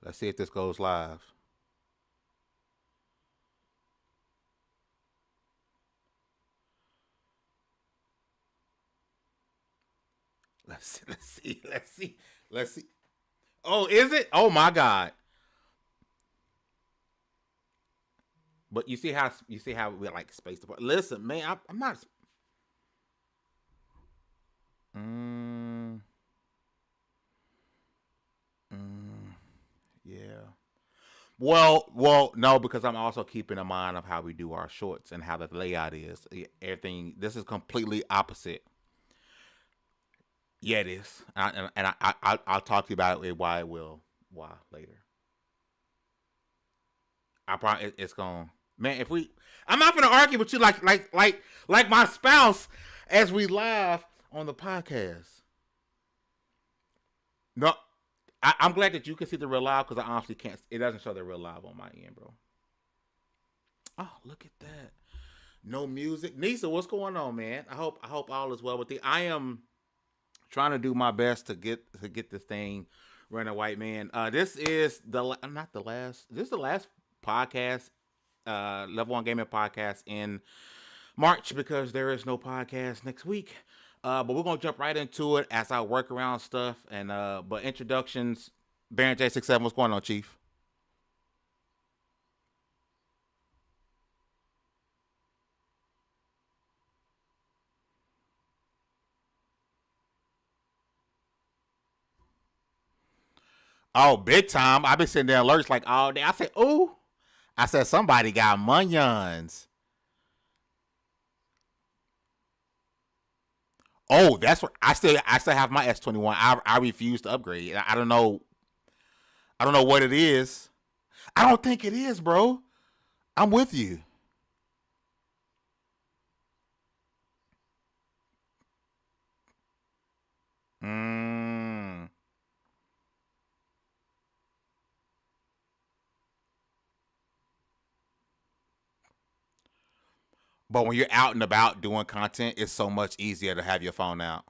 Let's see if this goes live. Let's see. Let's see. Let's see. Let's see. Oh, is it? Oh my God! But you see how we like spaced apart. Listen, man, I'm not. Mm, mm, yeah. Well, no, because I'm also keeping in mind of how we do our shorts and how the layout is. Everything. This is completely opposite. Yeah, it is. I'll talk to you about it. Why it will. Why later. I probably it's going. Man, if we, I'm not gonna argue with you like my spouse as we live on the podcast. No, I'm glad that you can see the real live because I honestly can't. It doesn't show the real live on my end, bro. Oh, look at that. No music. Nisa, what's going on, man? I hope all is well with you. I am trying to do my best to get this thing running, white man. This is not the last. This is the last podcast, Level 1 Gaming podcast in March because there is no podcast next week. But we're gonna jump right into it as I work around stuff and but introductions. Baron J67, what's going on, Chief? Oh, big time. I've been sitting there alerts like all day. I said, ooh. I said somebody got munions. Oh, that's what I still have my S21. I refuse to upgrade. I don't know. I don't know what it is. I don't think it is, bro. I'm with you. Mm. But when you're out and about doing content, it's so much easier to have your phone out.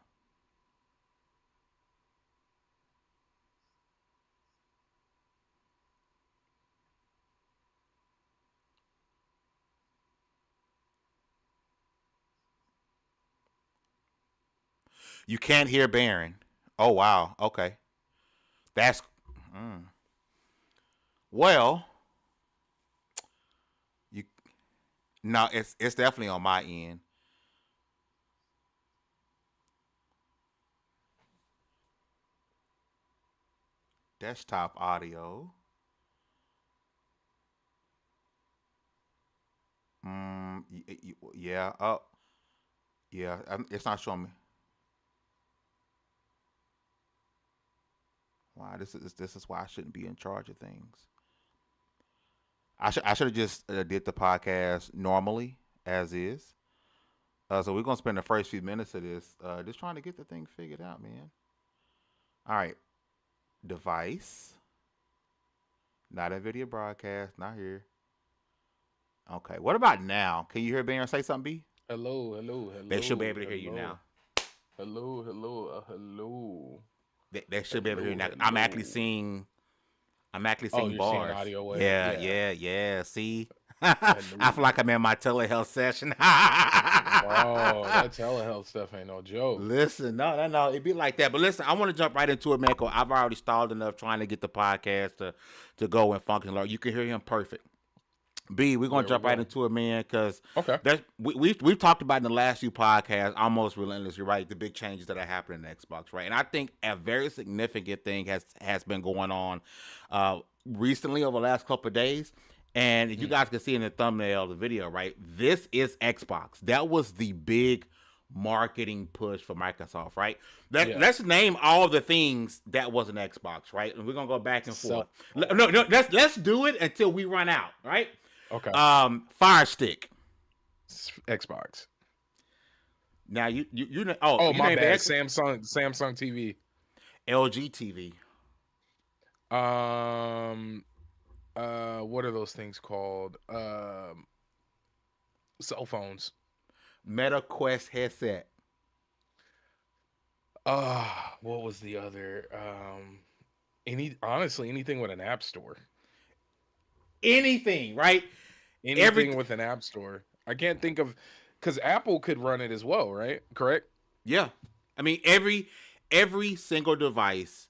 You can't hear Baron. Oh wow. Okay. That's mm. Well. You no. It's definitely on my end. Desktop audio. Yeah. Oh, yeah. It's not showing me. Wow. This is why I shouldn't be in charge of things. I should have just did the podcast normally as is. So we're gonna spend the first few minutes of this just trying to get the thing figured out, man. All right. Device. Not in video broadcast. Not here. Okay. What about now? Can you hear Baron say something, B? Hello, hello, They should be hello, able to hear you hello, now. hello, hello, hello, They should be able to hear you hello, now. I'm actually hello. seeing. I'm actually Oh, seeing you're seeing bars. audio wave? Yeah, Yeah. yeah, yeah. See, I feel Hello. like I'm in my telehealth session. Bro, that telehealth stuff ain't no joke. Listen, no. It be like that. But listen, I want to jump right into it, man. 'Cause I've already stalled enough trying to get the podcast to go and function. Like you can hear him perfect. B, we're gonna There we jump right go. into it, man, because Okay. we've talked about in the last few podcasts almost relentlessly, right? The big changes that are happening in Xbox, right? And I think a very significant thing has been going on recently over the last couple of days. And you Mm, guys can see in the thumbnail of the video, right? This is Xbox. That was the big marketing push for Microsoft, right? yeah. Let's name all the things that was an Xbox, right? And we're gonna go back and Cell forth. phone. No, let's do it until we run out, right? Okay. Fire Stick. Xbox. Now you know. Oh, Oh, you my named the bad. X Samsung TV. LG TV. Um. What are those things called? Cell phones. Meta Quest headset. What was the other? Honestly, anything with an app store. Anything, right? Anything Everything. with an app store. I can't think of, because Apple could run it as well, right? Correct? Yeah. I mean, every single device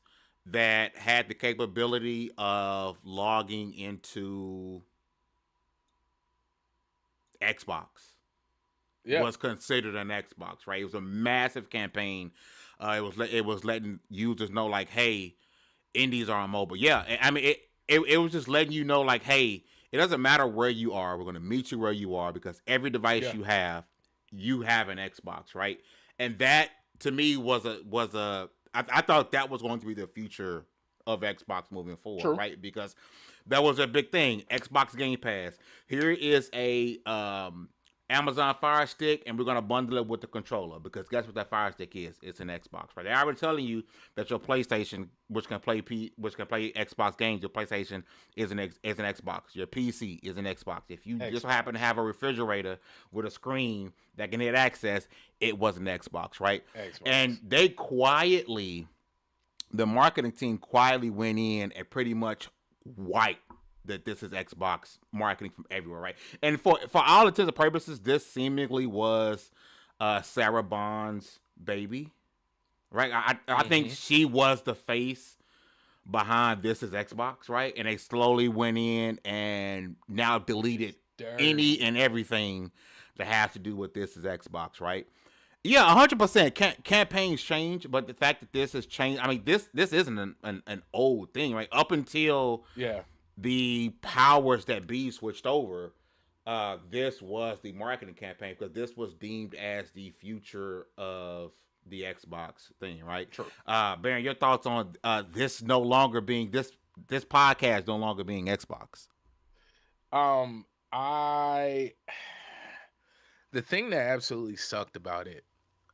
that had the capability of logging into Xbox Yeah. was considered an Xbox, right? It was a massive campaign. It was letting users know like, hey, indies are on mobile. Yeah, I mean it was just letting you know like, hey, it doesn't matter where you are. We're gonna meet you where you are because every device Yeah. you have an Xbox, right? And that to me I thought that was going to be the future of Xbox moving forward, True. right? Because that was a big thing. Xbox Game Pass. Here is a Amazon Fire Stick, and we're gonna bundle it with the controller because guess what that Fire Stick is? It's an Xbox, right? They're already telling you that your PlayStation, which can play Xbox games, your PlayStation is an Xbox. Your PC is an Xbox. If you just happen to Xbox. have a refrigerator with a screen that can hit access, it was an Xbox, right? And Xbox. the marketing team quietly went in and pretty much wiped that this is Xbox marketing from everywhere, right? And for all intents and purposes, this seemingly was Sarah Bond's baby, right? I think Mm-hmm. she was the face behind this is Xbox, right? And they slowly went in and now deleted any Dirty. and everything that has to do with this is Xbox, right? Yeah, 100%. Campaigns change, but the fact that this has changed, I mean, this isn't an old thing, right? Up until Yeah. the powers that be switched over, this was the marketing campaign because this was deemed as the future of the Xbox thing, right? True. Baron, your thoughts on this no longer being this podcast no longer being Xbox? Um, I the thing that absolutely sucked about it,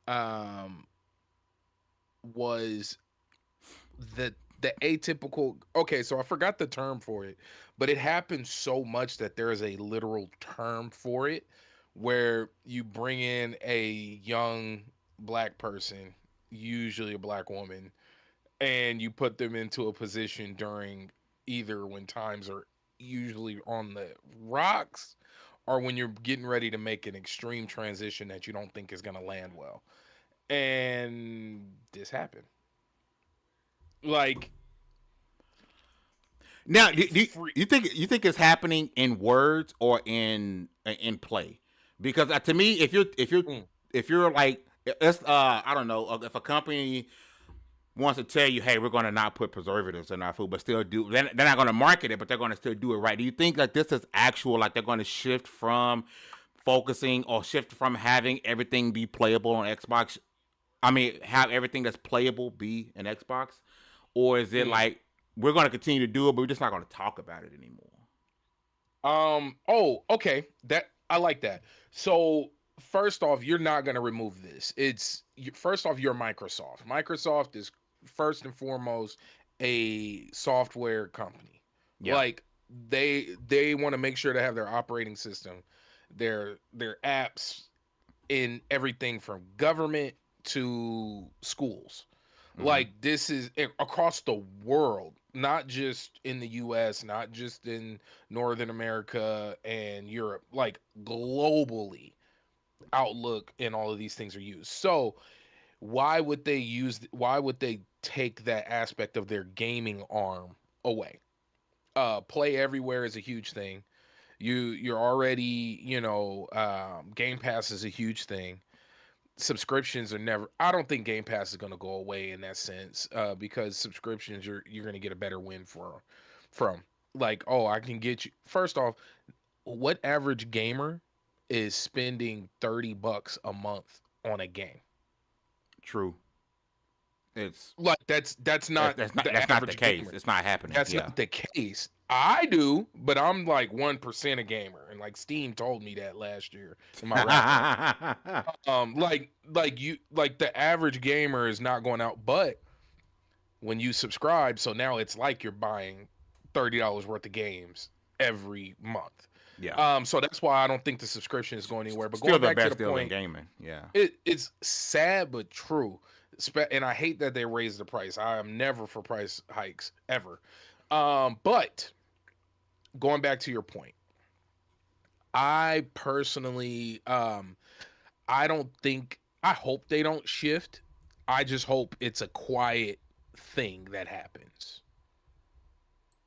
um, was the atypical. Okay, so I forgot the term for it, but it happens so much that there is a literal term for it, where you bring in a young black person, usually a black woman, and you put them into a position during either when times are usually on the rocks or when you're getting ready to make an extreme transition that you don't think is going to land well. And this happened. Like, Now, free. you think it's happening in words or in play? Because to me, Mm, if you're like it's I don't know if a company wants to tell you, hey, we're going to not put preservatives in our food, but still do. They're not going to market it, but they're going to still do it right. Do you think that this is actual? Like they're going to shift from focusing or shift from having everything be playable on Xbox? I mean, have everything that's playable be an Xbox, or is it mm. like we're going to continue to do it, but we're just not going to talk about it anymore? Oh, okay. That I like that. So first off, you're not going to remove this. First off, you're Microsoft. Microsoft is first and foremost a software company. Yeah. Like they want to make sure to have their operating system, their apps in everything from government to schools. Mm-hmm. Like this is across the world, not just in the US, not just in Northern America and Europe, like globally. Outlook and all of these things are used. So, why would they take that aspect of their gaming arm away? Play everywhere is a huge thing. You're already, Game Pass is a huge thing. Subscriptions are never, I don't think Game Pass is going to go away in that sense, because subscriptions you're going to get a better win from. Like, oh, I can get you. First off, what average gamer is spending $30 a month on a game? True. It's Like, that's not the that's not the average case. gamer. It's not happening. That's Yeah. not the case. I do, but I'm like 1% a gamer, and like Steam told me that last year in my wrap up. Like the average gamer is not going out, but when you subscribe, so now it's like you're buying $30 worth of games every month. Yeah. So that's why I don't think the subscription is going anywhere. But Still going the back to the best deal in point, gaming. Yeah. it's sad but true And I hate that they raised the price. I am never for price hikes ever. But going back to your point, I personally, I don't think. I hope they don't shift. I just hope it's a quiet thing that happens.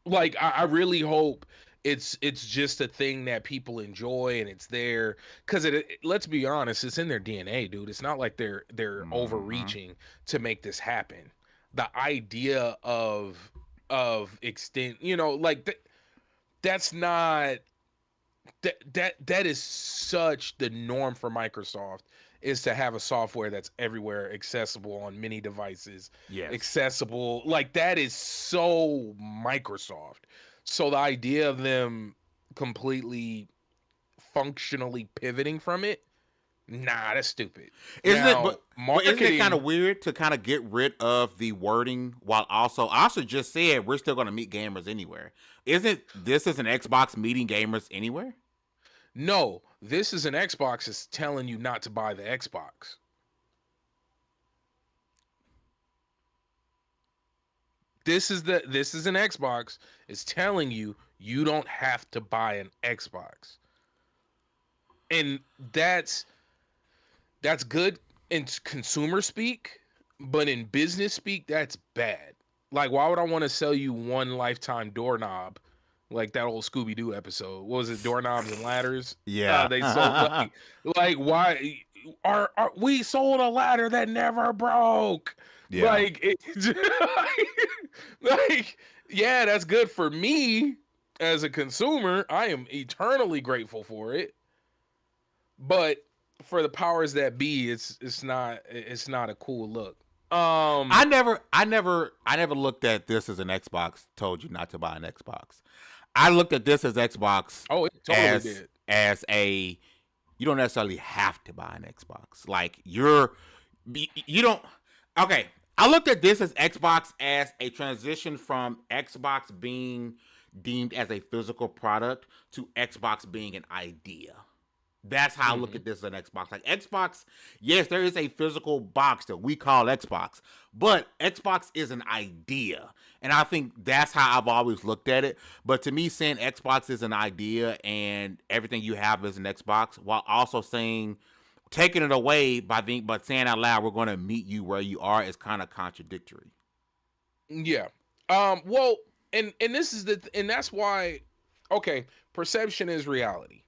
Like I really hope it's just a thing that people enjoy and it's there because let's be honest, it's in their DNA, dude. It's not like they're Mm-hmm. overreaching to make this happen. The idea of extent, like that's not that is such the norm for Microsoft, is to have a software that's everywhere, accessible on many devices, Yes. accessible. Like that is so Microsoft. So the idea of them completely functionally pivoting from it, nah, that's stupid. Isn't it? Now, But isn't it kind of marketing, weird to kind of get rid of the wording while also just said we're still going to meet gamers anywhere? Isn't this is an Xbox meeting gamers anywhere? no, this is an Xbox is telling you not to buy the Xbox. This is an Xbox is telling you you don't have to buy an Xbox. And that's good in consumer speak, but in business speak that's bad. Like why would I want to sell you one lifetime doorknob? Like that old Scooby Doo episode. What was it? Doorknobs and ladders. Yeah. They sold like why are we sold a ladder that never broke? Yeah. Like it, like yeah, that's good for me as a consumer. I am eternally grateful for it. But for the powers that be, it's not a cool look. Um, I never looked at this as an Xbox told you not to buy an Xbox. I looked at this as Xbox oh, it totally as did. as a you don't necessarily have to buy an Xbox. Like you don't okay. I looked at this as Xbox as a transition from Xbox being deemed as a physical product to Xbox being an idea. That's how I look Hmm. at this as an Xbox. Like Xbox, yes, there is a physical box that we call Xbox, but Xbox is an idea. And I think that's how I've always looked at it. But to me, saying Xbox is an idea and everything you have is an Xbox, while also saying taking it away but saying out loud we're going to meet you where you are is kind of contradictory. Yeah. Well, and this is and that's why. Okay, perception is reality.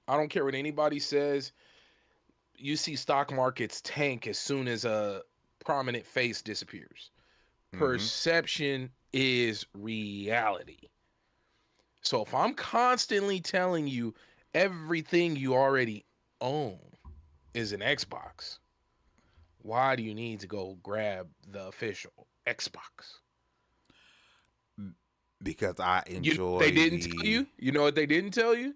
I don't care what anybody says. You see stock markets tank as soon as a prominent face disappears. Mm-hmm. Perception is reality. So if I'm constantly telling you everything you already own is an Xbox, why do you need to go grab the official Xbox? Because I They enjoy didn't tell the you. You know what they didn't tell you?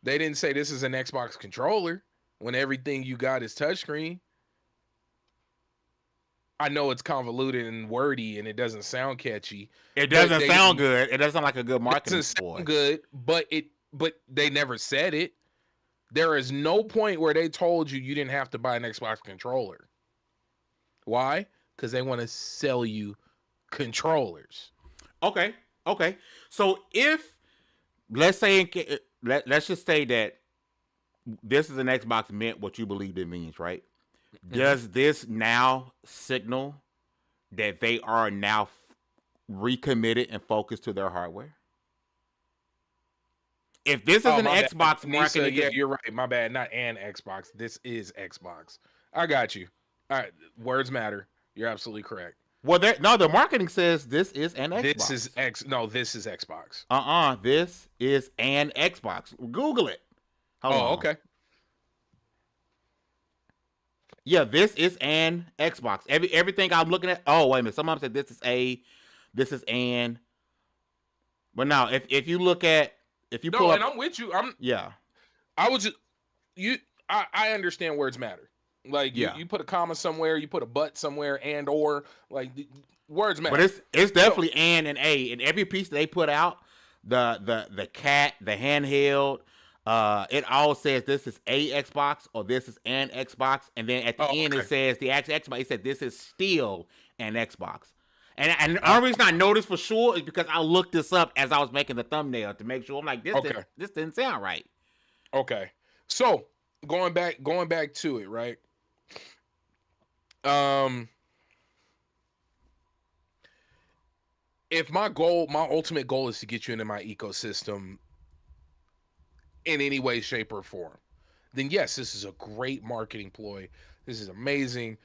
They didn't say this is an Xbox controller when everything you got is touchscreen. I know it's convoluted and wordy and it doesn't sound catchy, it but doesn't they sound didn't. good. It doesn't sound like a good It marketing doesn't sound ploy. good, but they never said it. There is no point where they told you didn't have to buy an Xbox controller. Why? Because they want to sell you controllers. Okay. Okay. So if let's say let's just say that this is an Xbox meant what you believe it means, right? Hmm. Does this now signal that they are now recommitted and focused to their hardware? If this is Oh, an my bad. Xbox Nisa, marketing yeah, this, you're right. My bad. Not an Xbox. This is Xbox. I got you. All right. Words matter. You're absolutely correct. well, no, the marketing says this is an This is Xbox. X. No, this is Xbox. This is an Xbox. Google it. Hold Oh, on. okay. Yeah, this is an Xbox. Everything I'm looking at. Oh, wait a minute. Someone said this is an. But now, if you look at, if you pull No, and up, I'm with you. I'm. yeah, I was just you. I understand words matter. Like you, yeah. you put a comma somewhere, you put a but somewhere, and or like words But matter. it's So definitely an and a. And every piece they put out, the cat, the handheld, It all says this is a Xbox or this is an Xbox, and then at the Oh, end it okay. says the actual Xbox. It said this is still an Xbox. And the Uh, only reason I know this for sure is because I looked this up as I was making the thumbnail to make sure. I'm like, okay. this didn't sound right. Okay. So going back to it, right? Um, if my ultimate goal is to get you into my ecosystem in any way, shape, or form, then yes, this is a great marketing ploy. This is amazing.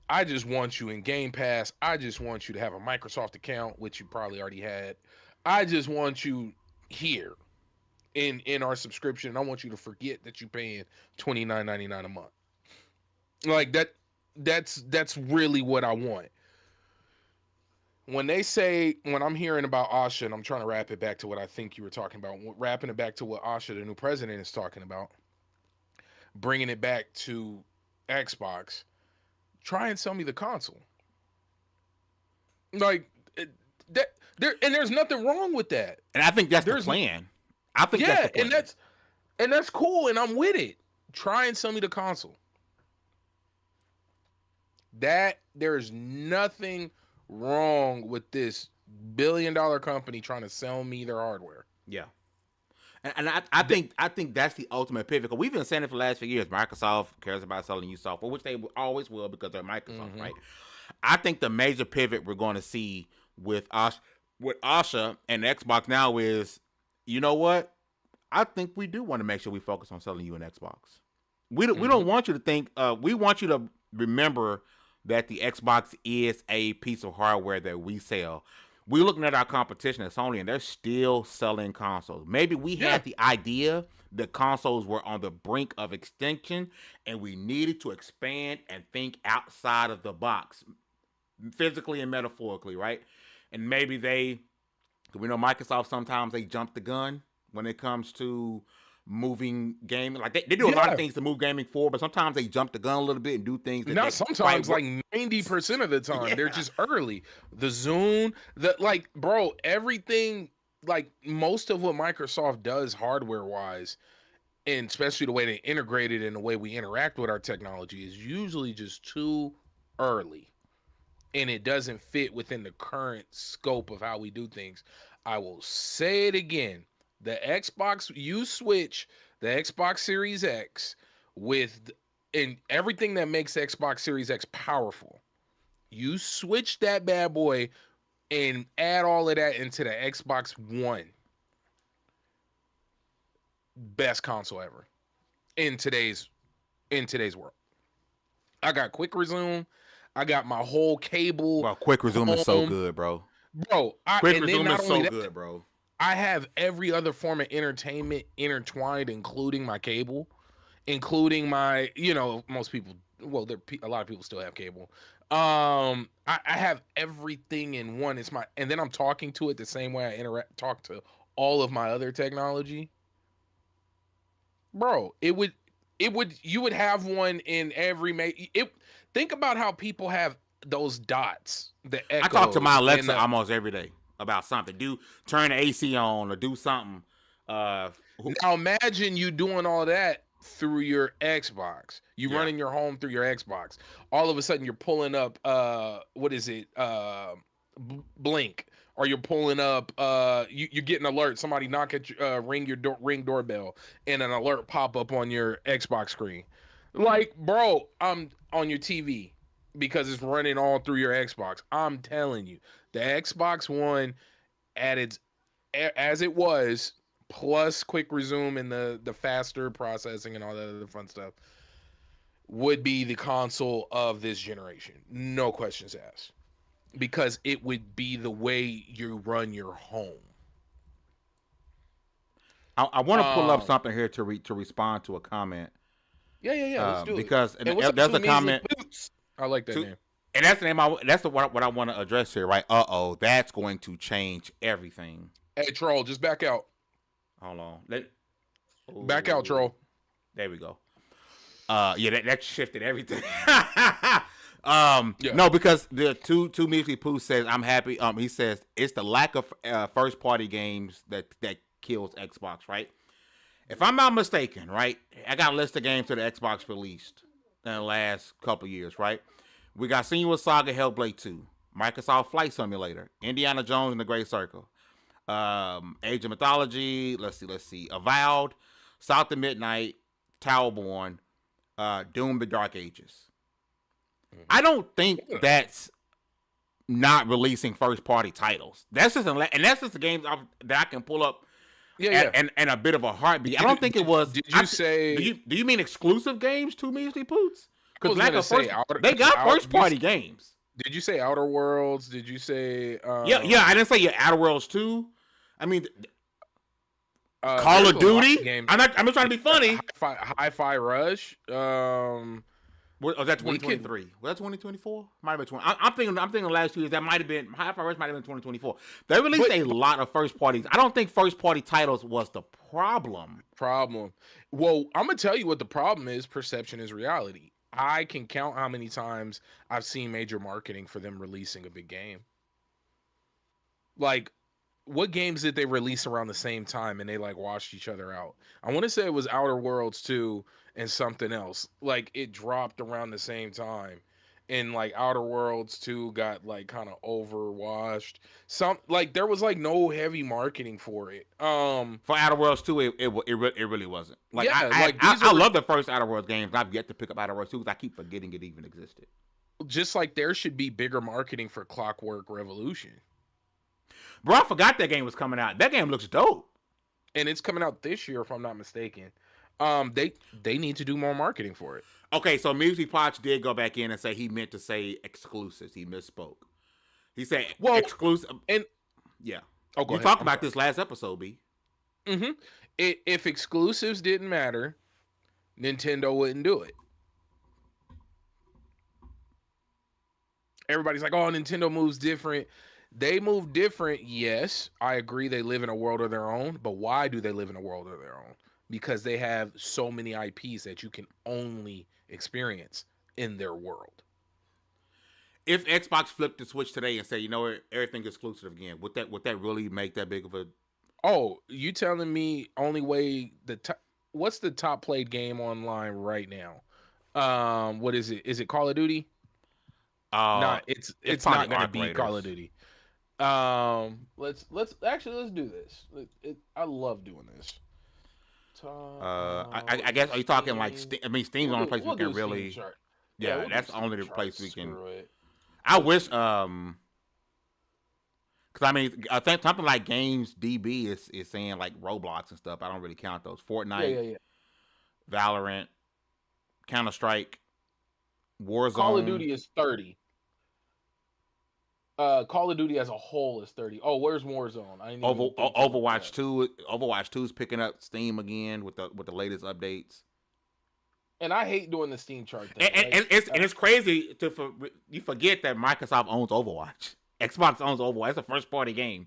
I just want you in Game Pass. I just want you to have a Microsoft account, which you probably already had. I just want you here in our subscription. I want you to forget that you're paying $29.99 a month. Like that. That's really what I want. When I'm hearing about Asha, and I'm trying to wrap it back to what I think you were talking about, wrapping it back to what Asha, the new president, is talking about, bringing it back to Xbox. Try and sell me the console. Like that. There's nothing wrong with that. And I think that's the There's plan. I think that's yeah, the plan. and that's cool, and I'm with it. Try and sell me the console. That there's nothing wrong with this $1 billion company trying to sell me their hardware. Yeah. And I think that's the ultimate pivot. Because we've been saying it for the last few years. Microsoft cares about selling you software, which they always will because they're Microsoft, right? I think the major pivot we're going to see with Asha and Xbox now is, you know what? I think we do want to make sure we focus on selling you an Xbox. We don't want you to think. We want you to remember that the Xbox is a piece of hardware that we sell. We're looking at our competition at Sony, and they're still selling consoles. Maybe we had the idea that consoles were on the brink of extinction, and we needed to expand and think outside of the box, physically and metaphorically, right? And maybe we know Microsoft sometimes they jump the gun when it comes to moving gaming. Like they do a lot of things to move gaming forward, but sometimes they jump the gun a little bit and do things that Not sometimes, like 90% of the time, they're just early. The Zune, bro, everything, like most of what Microsoft does hardware wise, and especially the way they integrate it and the way we interact with our technology is usually just too early. And it doesn't fit within the current scope of how we do things. I will say it again. The switch the Xbox Series X and everything that makes Xbox Series X powerful. You switch that bad boy and add all of that into the Xbox One. Best console ever in today's world. I got quick resume. I got my whole cable. Well, quick resume is so good, bro. Bro, quick resume is so good, bro. I have every other form of entertainment intertwined, including my cable, including my, most people, well, a lot of people still have cable. I have everything in one. And then I'm talking to it the same way I talk to all of my other technology. Bro, you would have one in every think about how people have those dots. I talk to my Alexa almost every day about something. Turn the AC on or do something. Now imagine you doing all that through your Xbox. You running your home through your Xbox. All of a sudden you're pulling up what is it? Blink. Or you're pulling up you're getting an alert. Somebody knock at your ring doorbell and an alert pop up on your Xbox screen. Like, bro, I'm on your TV because it's running all through your Xbox. I'm telling you, the Xbox One as it was, plus quick resume and the faster processing and all that other fun stuff, would be the console of this generation. No questions asked. Because it would be the way you run your home. I want to pull up something here to respond to a comment. Yeah. Let's do because it. Because there's a comment. I like that name. And that's the name. That's what I want to address here, right? That's going to change everything. Hey, Troll, just back out. Hold on. Back out, Troll. There we go. That shifted everything. No, because the two Measly Pooh says I'm happy. He says it's the lack of first party games that kills Xbox, right? If I'm not mistaken, right, I got a list of games that the Xbox released in the last couple years, right? We got Senua's Saga, Hellblade 2, Microsoft Flight Simulator, Indiana Jones and the Great Circle, Age of Mythology, let's see, Avowed, South of Midnight, Towerborn, Doom the Dark Ages. I don't think that's not releasing first party titles. That's just the games that I can pull up. And a bit of a heartbeat. I don't think it was. Did you say? Do you mean exclusive games? Too measly poots? Because they got first party games. Did you say Outer Worlds? Did you say? Yeah. I didn't say Outer Worlds 2. I mean, Call of Duty. I'm not trying to be funny. Hi-Fi Rush. Was that 2023? Was that 2024? Might have been 20. I'm thinking the last 2 years that might have been Hi-Fi Rush. Might have been 2024. They released a lot of first parties. I don't think first party titles was the problem. Well, I'm gonna tell you what the problem is. Perception is reality. I can count how many times I've seen major marketing for them releasing a big game. Like, what games did they release around the same time and they like washed each other out? I want to say it was Outer Worlds 2 and something else. Like, it dropped around the same time. And like Outer Worlds 2 got like kind of overwashed. There was like no heavy marketing for it. For Outer Worlds 2, it really wasn't. Like, I love the first Outer Worlds games. I've yet to pick up Outer Worlds 2 because I keep forgetting it even existed. Just like there should be bigger marketing for Clockwork Revolution. Bro, I forgot that game was coming out. That game looks dope. And it's coming out this year, if I'm not mistaken. They need to do more marketing for it. Okay, so Music Potch did go back in and say he meant to say exclusives. He misspoke. He said exclusive. And yeah. Oh, go you ahead. talked about this last episode, B. Mm-hmm. If exclusives didn't matter, Nintendo wouldn't do it. Everybody's like, oh, Nintendo moves different. They move different, yes. I agree they live in a world of their own, but why do they live in a world of their own? Because they have so many IPs that you can only experience in their world. If Xbox flipped the switch today and say, you know what, everything exclusive again, would that really make that big of a... Oh, you telling me only way what's the top played game online right now? What is it? Is it Call of Duty? It's not gonna be Call of Duty. Let's do this. I love doing this. I guess, are you talking like Steam's the only place we can really... Yeah, that's only the place we can... I wish, because I mean, I think something like Games DB is saying like Roblox and stuff. I don't really count those. Fortnite, Valorant, Counter-Strike, Warzone. Call of Duty is 30. Call of Duty as a whole is 30. Oh, where's Warzone? Overwatch 2. Overwatch 2 is picking up steam again with the latest updates. And I hate doing the Steam chart thing. And it's crazy you forget that Microsoft owns Overwatch. Xbox owns Overwatch. It's a first party game.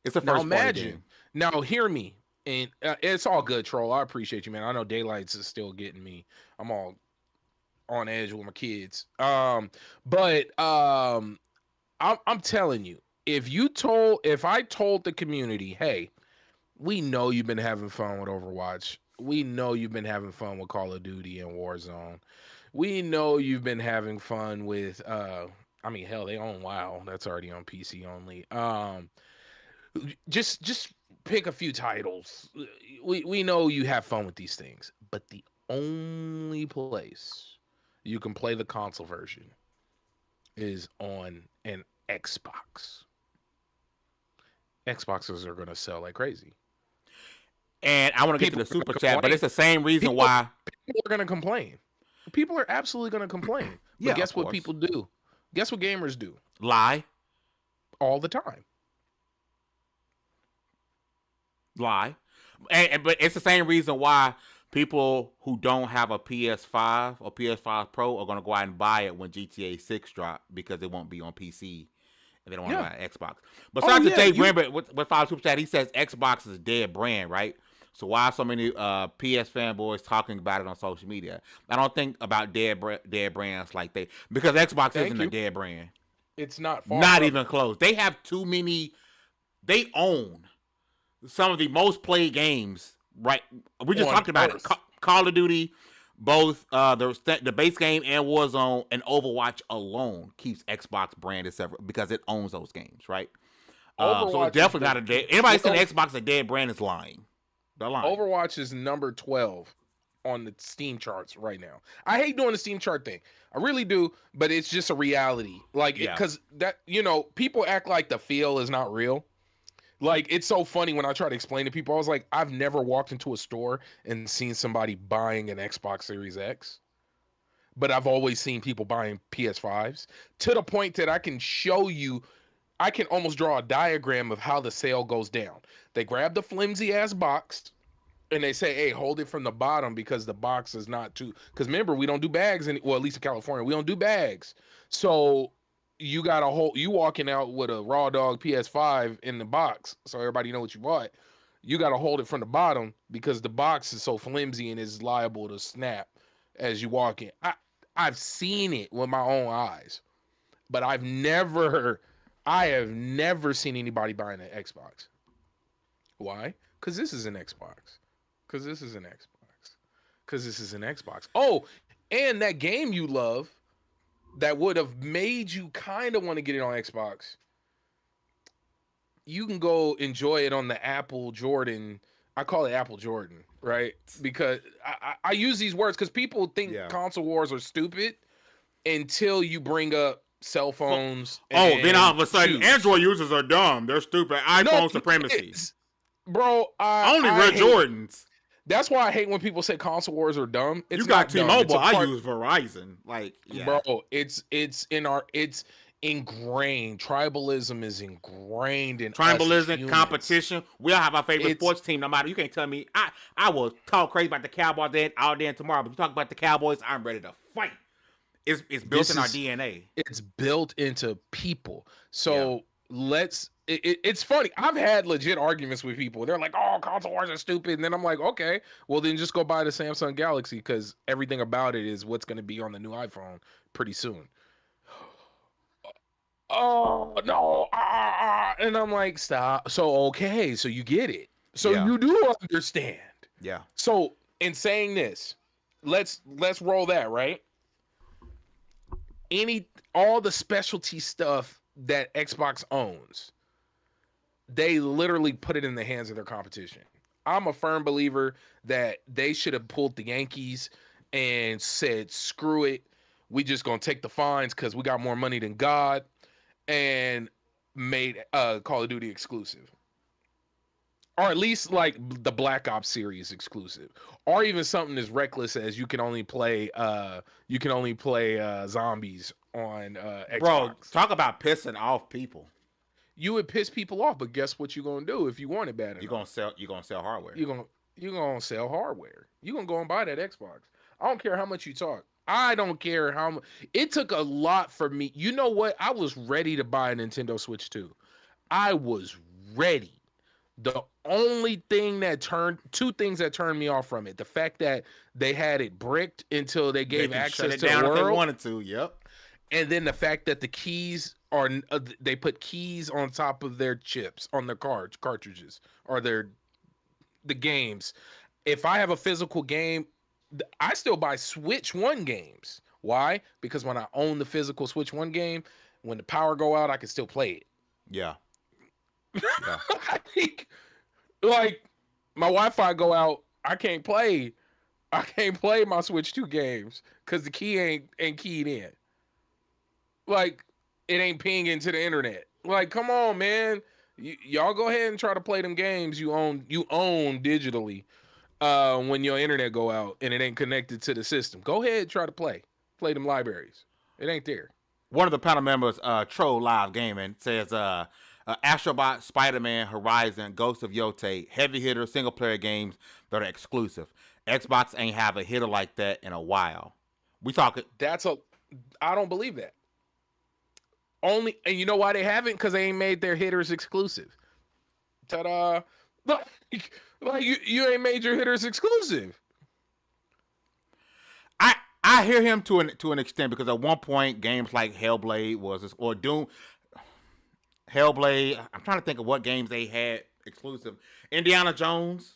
It's a first party game. Now hear me, and it's all good, Troll. I appreciate you, man. I know Daylights is still getting me. I'm all on edge with my kids. I'm telling you, if I told the community, hey, we know you've been having fun with Overwatch. We know you've been having fun with Call of Duty and Warzone. We know you've been having fun with I mean, hell, they own WoW. That's already on PC only. Just pick a few titles. We know you have fun with these things, but the only place you can play the console version is on an Xbox. Xboxes are going to sell like crazy. And I want to get to the super chat, but it's the same reason why people are going to complain. People are absolutely going to complain. But guess what people do? Guess what gamers do? Lie. All the time. Lie. But it's the same reason why people who don't have a PS5 or PS5 Pro are going to go out and buy it when GTA 6 drop because it won't be on PC and they don't want to buy an Xbox. Besides the Jay Grimber with 5 Super Chat, he says Xbox is a dead brand, right? So why are so many PS fanboys talking about it on social media? I don't think about dead brands like they, because Xbox isn't a dead brand. It's not even close. They have too many. They own some of the most played games. Right, we just On talked about it. Earth. Call of Duty, both the base game and Warzone and Overwatch alone keeps Xbox branded separate because it owns those games, right? So it's Overwatch is definitely the not a dead. Anybody saying 12 Xbox a dead brand is lying. They're lying. Overwatch is number 12 on the Steam charts right now. I hate doing the Steam chart thing. I really do, but it's just a reality. Like, Yeah. because that, people act like the feel is not real. Like, it's so funny when I try to explain to people. I was like, I've never walked into a store and seen somebody buying an Xbox Series X, but I've always seen people buying PS5s, to the point that I can show you, I can almost draw a diagram of how the sale goes down. They grab the flimsy ass box and they say, hey, hold it from the bottom because the box is not too, because remember, we don't do bags, well, at least in California, we don't do bags. So you got a whole, you walking out with a raw dog PS5 in the box, so everybody know what you bought. You got to hold it from the bottom because the box is so flimsy and is liable to snap as you walk in. I've seen it with my own eyes, but I have never seen anybody buying an Xbox. Why? Because this is an Xbox. Because this is an Xbox. Because this is an Xbox. Oh, and that game you love that would have made you kind of want to get it on Xbox, you can go enjoy it on the Apple Jordan. I call it Apple Jordan, right? Because I use these words because people think console wars are stupid until you bring up cell phones. Then all of a sudden, Android users are dumb. They're stupid. iPhone supremacy. Bro, only Red Jordans. That's why I hate when people say console wars are dumb. You got T-Mobile. I use Verizon. Like, bro, it's ingrained. Tribalism is ingrained in tribalism, competition. We all have our favorite sports team. No matter, you can't tell me. I will talk crazy about the Cowboys all day and tomorrow. But you talk about the Cowboys, I'm ready to fight. It's built in our DNA. It's built into people. So it's funny. I've had legit arguments with people. They're like, "Oh, console wars are stupid," and then I'm like, "Okay, well then just go buy the Samsung Galaxy because everything about it is what's going to be on the new iPhone pretty soon." Oh no, and I'm like, "Stop." So okay, so you get it. So you do understand. Yeah. So in saying this, let's roll that, right? All the specialty stuff that Xbox owns, they literally put it in the hands of their competition. I'm a firm believer that they should have pulled the Yankees and said, screw it. We just going to take the fines because we got more money than God, and made Call of Duty exclusive. Or at least like the Black Ops series exclusive. Or even something as reckless as you can only play zombies on Xbox. Bro, talk about pissing off people. You would piss people off, but guess what you're gonna do if you want it bad enough? You're gonna sell hardware. You're gonna sell hardware. You're gonna go and buy that Xbox. I don't care how much you talk. I don't care how much. It took a lot for me. You know what? I was ready to buy a Nintendo Switch 2. I was ready. The only thing two things that turned me off from it: the fact that they had it bricked until they gave access to the world, if they wanted to. Yep. And then the fact that the keys are they put keys on top of their chips on their cartridges or the games. If I have a physical game, I still buy Switch 1 games. Why? Because when I own the physical Switch 1 game, when the power go out, I can still play it. Yeah. Like my Wi-Fi go out, I can't play my Switch 2 games because the key ain't keyed in. Like it ain't pinging to the internet. Like, come on, man. Y'all go ahead and try to play them games you own digitally when your internet go out and it ain't connected to the system. Go ahead and try to play them libraries. It ain't there. One of the panel members, Troll Live Gaming, says Astrobot, Spider-Man, Horizon, Ghost of Yote, heavy hitter single player games that are exclusive. Xbox ain't have a hitter like that in a while. We talking. I don't believe that. And you know why they haven't? Because they ain't made their hitters exclusive. Ta-da! Like you ain't made your hitters exclusive. I hear him to an extent because at one point games like Hellblade or Doom. Hellblade. I'm trying to think of what games they had exclusive. Indiana Jones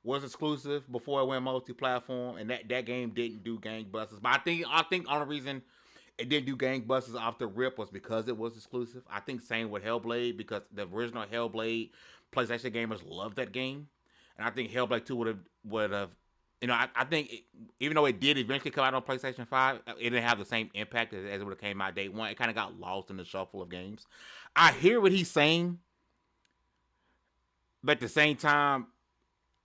was exclusive before it went multi-platform, and that game didn't do gangbusters. But I think the only reason it didn't do gangbusters off the rip was because it was exclusive. I think same with Hellblade, because the original Hellblade PlayStation gamers loved that game, and I think Hellblade 2 would have. I think even though it did eventually come out on PlayStation 5, it didn't have the same impact as it would have came out day one. It kind of got lost in the shuffle of games. I hear what he's saying, but at the same time,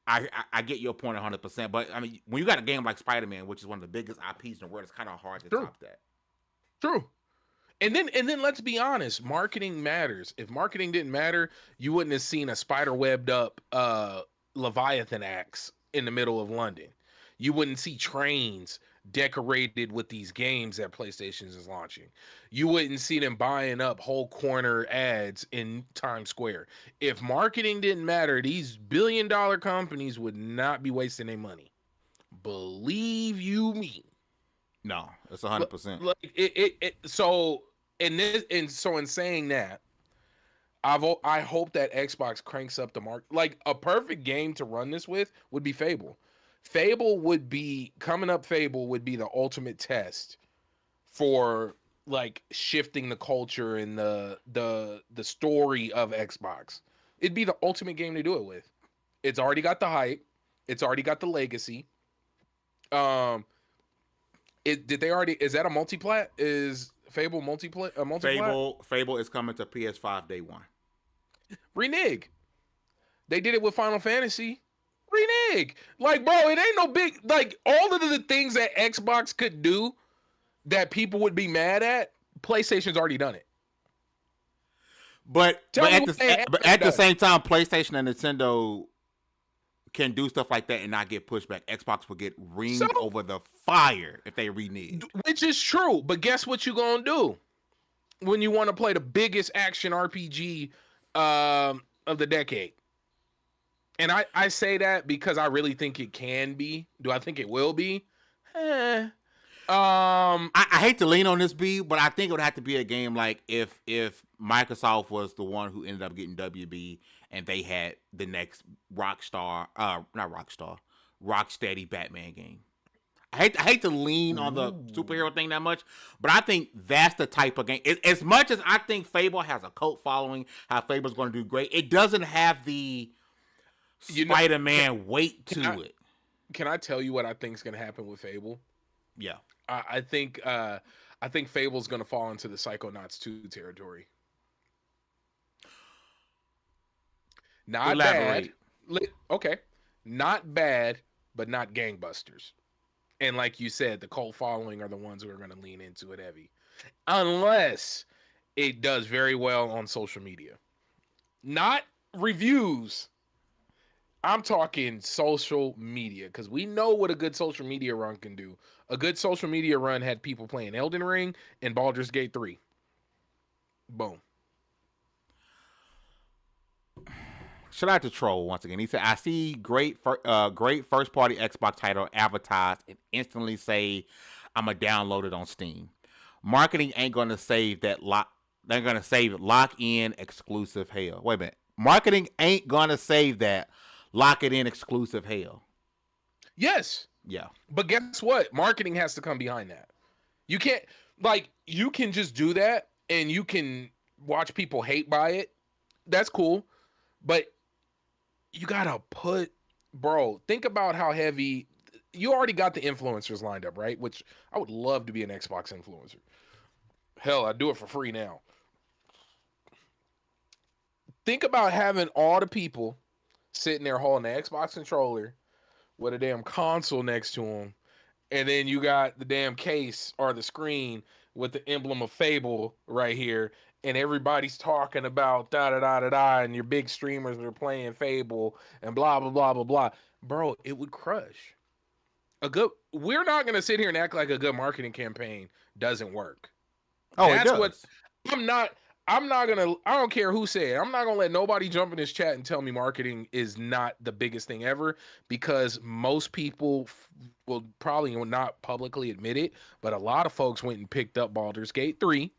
I get your point 100%. But I mean, when you got a game like Spider-Man, which is one of the biggest IPs in the world, it's kind of hard to top that. True. And then let's be honest, marketing matters. If marketing didn't matter, you wouldn't have seen a spider webbed up Leviathan axe in the middle of London. You wouldn't see trains decorated with these games that PlayStation is launching. You wouldn't see them buying up whole corner ads in Times Square. If marketing didn't matter, these billion-dollar companies would not be wasting their money. Believe you me. No, it's 100%. So in saying that, I hope that Xbox cranks up the mark. Like a perfect game to run this with would be Fable. Fable would be the ultimate test for like shifting the culture and the story of Xbox. It'd be the ultimate game to do it with. It's already got the hype. It's already got the legacy. Is that a multiplat? Is Fable multiplat? Fable is coming to PS5 day one. Renege. They did it with Final Fantasy. Renege. Like, bro, it ain't no big, like, all of the things that Xbox could do that people would be mad at, PlayStation's already done it. But at the same time, PlayStation and Nintendo can do stuff like that and not get pushback. Xbox will get ringed over the fire if they renege. Which is true, but guess what you gonna do when you want to play the biggest action RPG of the decade? And I say that because I really think it can be. Do I think it will be? I hate to lean on this, B, but I think it would have to be a game like if Microsoft was the one who ended up getting WB and they had the next Rocksteady Batman game. I hate to lean on the superhero thing that much, but I think that's the type of game. As much as I think Fable has a cult following, how Fable's going to do great, it doesn't have the Spider-Man weight to it. Can I tell you what I think is going to happen with Fable? Yeah, I think Fable's going to fall into the Psychonauts 2 territory. Not Elaborate. Bad. Okay, not bad, but not gangbusters. And like you said, the cult following are the ones who are going to lean into it heavy, unless it does very well on social media. Not reviews. I'm talking social media, because we know what a good social media run can do. A good social media run had people playing Elden Ring and Baldur's Gate 3. Boom. Shout out to Troll once again. He said, I see great first-party Xbox title advertised and instantly say I'm going to download it on Steam. Marketing ain't going to save that they're going to save lock-in exclusive hell. Wait a minute. Marketing ain't going to save that lock it in exclusive hell. Yes. Yeah. But guess what? Marketing has to come behind that. You can't, you can just do that and you can watch people hate by it. That's cool. But you got to think about how heavy, you already got the influencers lined up, right? Which I would love to be an Xbox influencer. Hell, I do it for free now. Think about having all the people sitting there holding the Xbox controller with a damn console next to them, and then you got the damn case or the screen with the emblem of Fable right here, and everybody's talking about da-da-da-da-da, and your big streamers are playing Fable, and blah, blah, blah, blah, blah. Bro, it would crush. We're not going to sit here and act like a good marketing campaign doesn't work. Oh, it does. I don't care who said it. I'm not gonna let nobody jump in this chat and tell me marketing is not the biggest thing ever, because most people will probably not publicly admit it, but a lot of folks went and picked up Baldur's Gate 3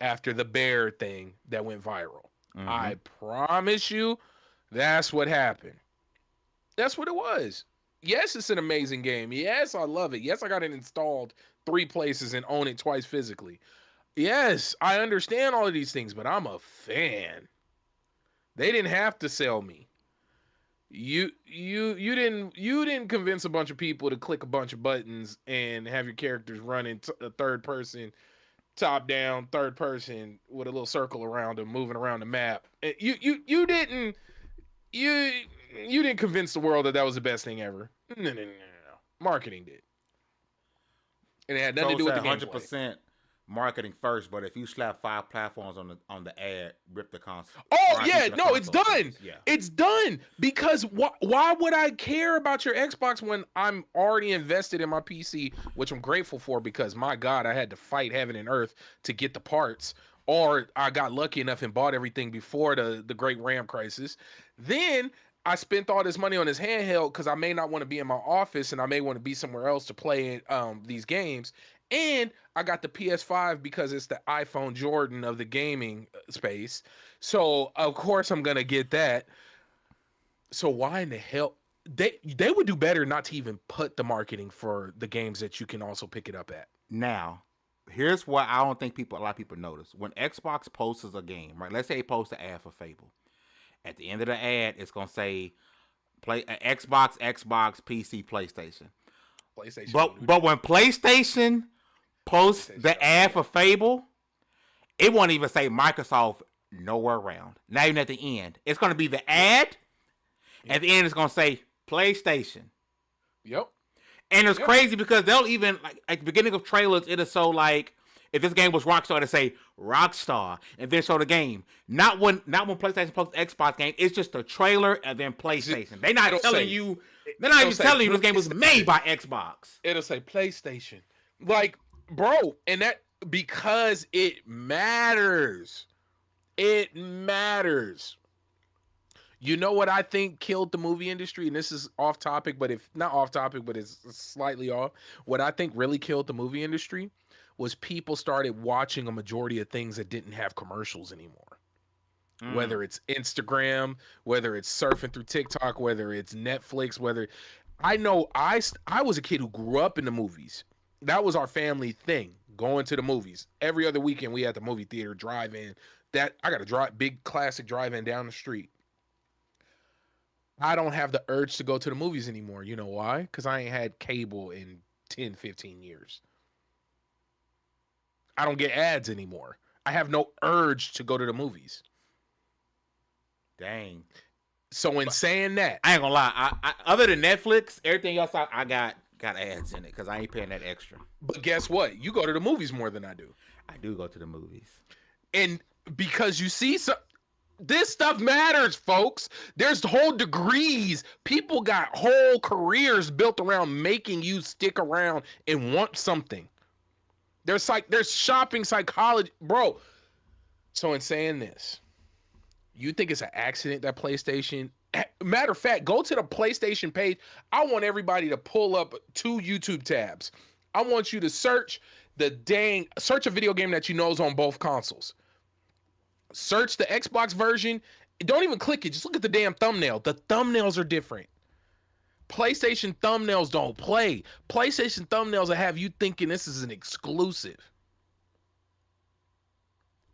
after the bear thing that went viral. Mm-hmm. I promise you, That's what happened. That's what it was. Yes, it's an amazing game. Yes, I love it. Yes, I got it installed 3 places and own it twice physically. Yes, I understand all of these things, but I'm a fan. They didn't have to sell me. You didn't convince a bunch of people to click a bunch of buttons and have your characters run in a third person, top down, third person with a little circle around them, moving around the map. You you didn't convince the world that that was the best thing ever. No. Marketing did, and it had nothing So to it's do with at the gameplay. 100% marketing first, but if you slap 5 platforms on the ad, rip the console. Oh RIP yeah, to the no, it's console done. sales. Yeah. It's done because why would I care about your Xbox when I'm already invested in my PC, which I'm grateful for because my God, I had to fight heaven and earth to get the parts, or I got lucky enough and bought everything before the great RAM crisis. Then I spent all this money on this handheld because I may not want to be in my office and I may want to be somewhere else to play these games. And I got the PS5 because it's the iPhone Jordan of the gaming space. So of course I'm gonna get that. So why in the hell they would do better not to even put the marketing for the games that you can also pick it up at. Now, here's what I don't think a lot of people notice. When Xbox posts a game, right? Let's say it posts an ad for Fable. At the end of the ad, it's gonna say play Xbox, PC, PlayStation. PlayStation don't do But that. when PlayStation posts PlayStation the don't do ad for that. Fable, it won't even say Microsoft nowhere around. Not even at the end. It's gonna be the Yep. ad. At Yep. the end, it's gonna say PlayStation. Yep. And it's Yep. crazy because they'll even like at the beginning of trailers, it'll show like if this game was Rockstar, to say Rockstar and then show the game. Not when PlayStation posts Xbox game. It's just a trailer and then PlayStation. They're not It'll telling say you. They're not it'll even say telling you this game was made PlayStation. by Xbox. It'll say PlayStation. Like, bro, and that because it matters. It matters. You know what I think killed the movie industry? And this is off topic, but if not off topic, but it's slightly off. What I think really killed the movie industry was people started watching a majority of things that didn't have commercials anymore. Mm. Whether it's Instagram, whether it's surfing through TikTok, whether it's Netflix, whether I know I was a kid who grew up in the movies. That was our family thing, going to the movies. Every other weekend we had the movie theater drive in. That I got a big classic drive in down the street. I don't have the urge to go to the movies anymore. You know why? Because I ain't had cable in 10, 15 years. I don't get ads anymore. I have no urge to go to the movies. Dang. So in But saying that, I ain't gonna lie. Other than Netflix, everything else I got ads in it because I ain't paying that extra. but guess what? You go to the movies more than I do. I do go to the movies. And because you see some this stuff matters, folks. There's whole degrees. People got whole careers built around making you stick around and want something. There's shopping psychology, bro. So in saying this, you think it's an accident that PlayStation? Matter of fact, go to the PlayStation page. I want everybody to pull up 2 YouTube tabs. I want you to search search a video game that you know is on both consoles. Search the Xbox version. Don't even click it. Just look at the damn thumbnail. The thumbnails are different. PlayStation thumbnails don't play. PlayStation thumbnails will have you thinking this is an exclusive.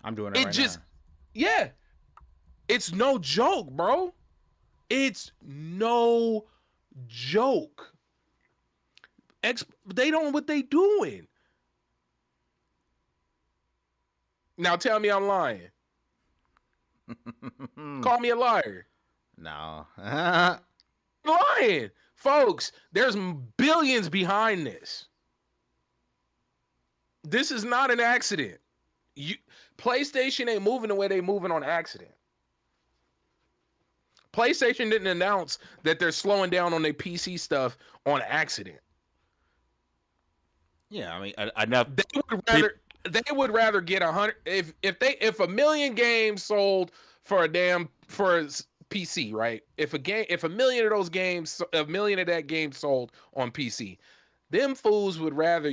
I'm doing it It right now. just, yeah, it's no joke, bro. It's no joke. They don't know what they doing. Now tell me I'm lying. Call me a liar. No. Lying. Folks, there's billions behind this. This is not an accident. PlayStation ain't moving the way they moving on accident. PlayStation didn't announce that they're slowing down on their PC stuff on accident. Yeah, I mean enough. They would rather get 100 if a million games sold for a PC, right? If a million of those games, a million of that game sold on PC, them fools would rather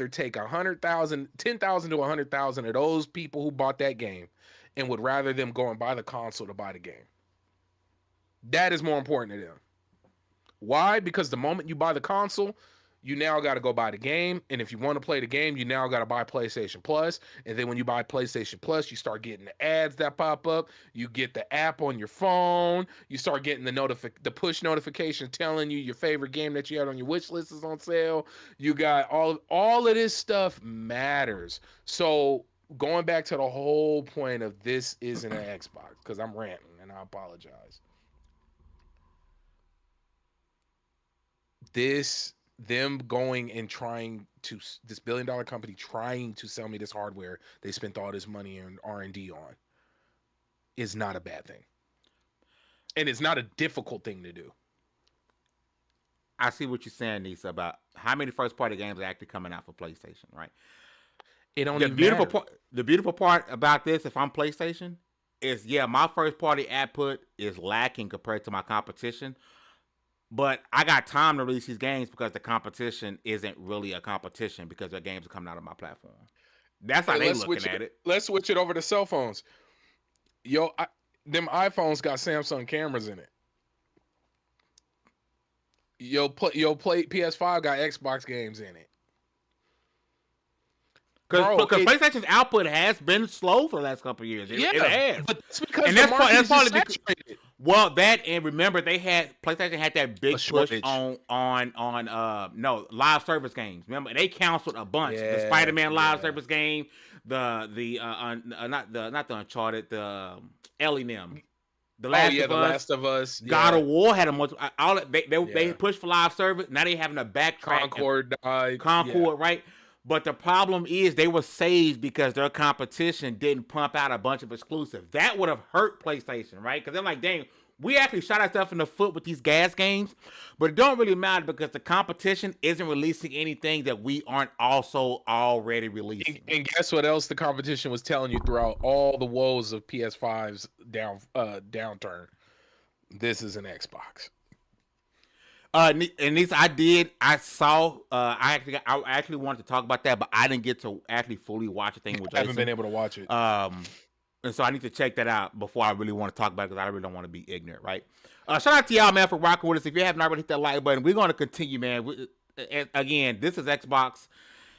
take 100,000, 10,000 to 100,000 of those people who bought that game, and would rather them go and buy the console to buy the game. That is more important to them. Why? Because the moment you buy the console, you now got to go buy the game. And if you want to play the game, you now got to buy PlayStation Plus. And then when you buy PlayStation Plus, you start getting the ads that pop up. You get the app on your phone. You start getting the push notification telling you your favorite game that you had on your wish list is on sale. You got all of this stuff matters. So going back to the whole point of this isn't an Xbox, because I'm ranting and I apologize. Them going and trying to, this $1 billion company trying to sell me this hardware they spent all this money in R&D on, is not a bad thing, and it's not a difficult thing to do. I see what you're saying, Nisa, about how many first party games are actually coming out for PlayStation, right? It don't The even beautiful matter. part, the beautiful part about this, if I'm PlayStation, is my first party output is lacking compared to my competition. But I got time to release these games because the competition isn't really a competition because their games are coming out of my platform. That's how Hey, they looking at it. let's switch it over to cell phones. Yo, them iPhones got Samsung cameras in it. Play PS5 got Xbox games in it. Because Bro, PlayStation's output has been slow for the last couple of years. It has. but that's because And the that's market is probably just because, saturated. well, that, and remember PlayStation had that big push shortage. on no live service games. Remember, they canceled a bunch. The Yeah, Spider-Man live yeah. service game, not the Uncharted, the Ellie Nim. The Last of Us. God Yeah. of War had a much. They pushed for live service. Now they having a backtrack. Concord died. Concord, right? But the problem is they were saved because their competition didn't pump out a bunch of exclusives. That would have hurt PlayStation, right? Because they're like, dang, we actually shot ourselves in the foot with these gas games, but it don't really matter because the competition isn't releasing anything that we aren't also already releasing. And guess what else the competition was telling you throughout all the woes of PS5's downturn? This is an Xbox. And these I saw. I actually wanted to talk about that, but I didn't get to actually fully watch the thing with Jason. I haven't been able to watch it. And so I need to check that out before I really want to talk about it because I really don't want to be ignorant, right? Shout out to y'all, man, for rocking with us. If you haven't already hit that like button, we're going to continue, man. Again, this is Xbox.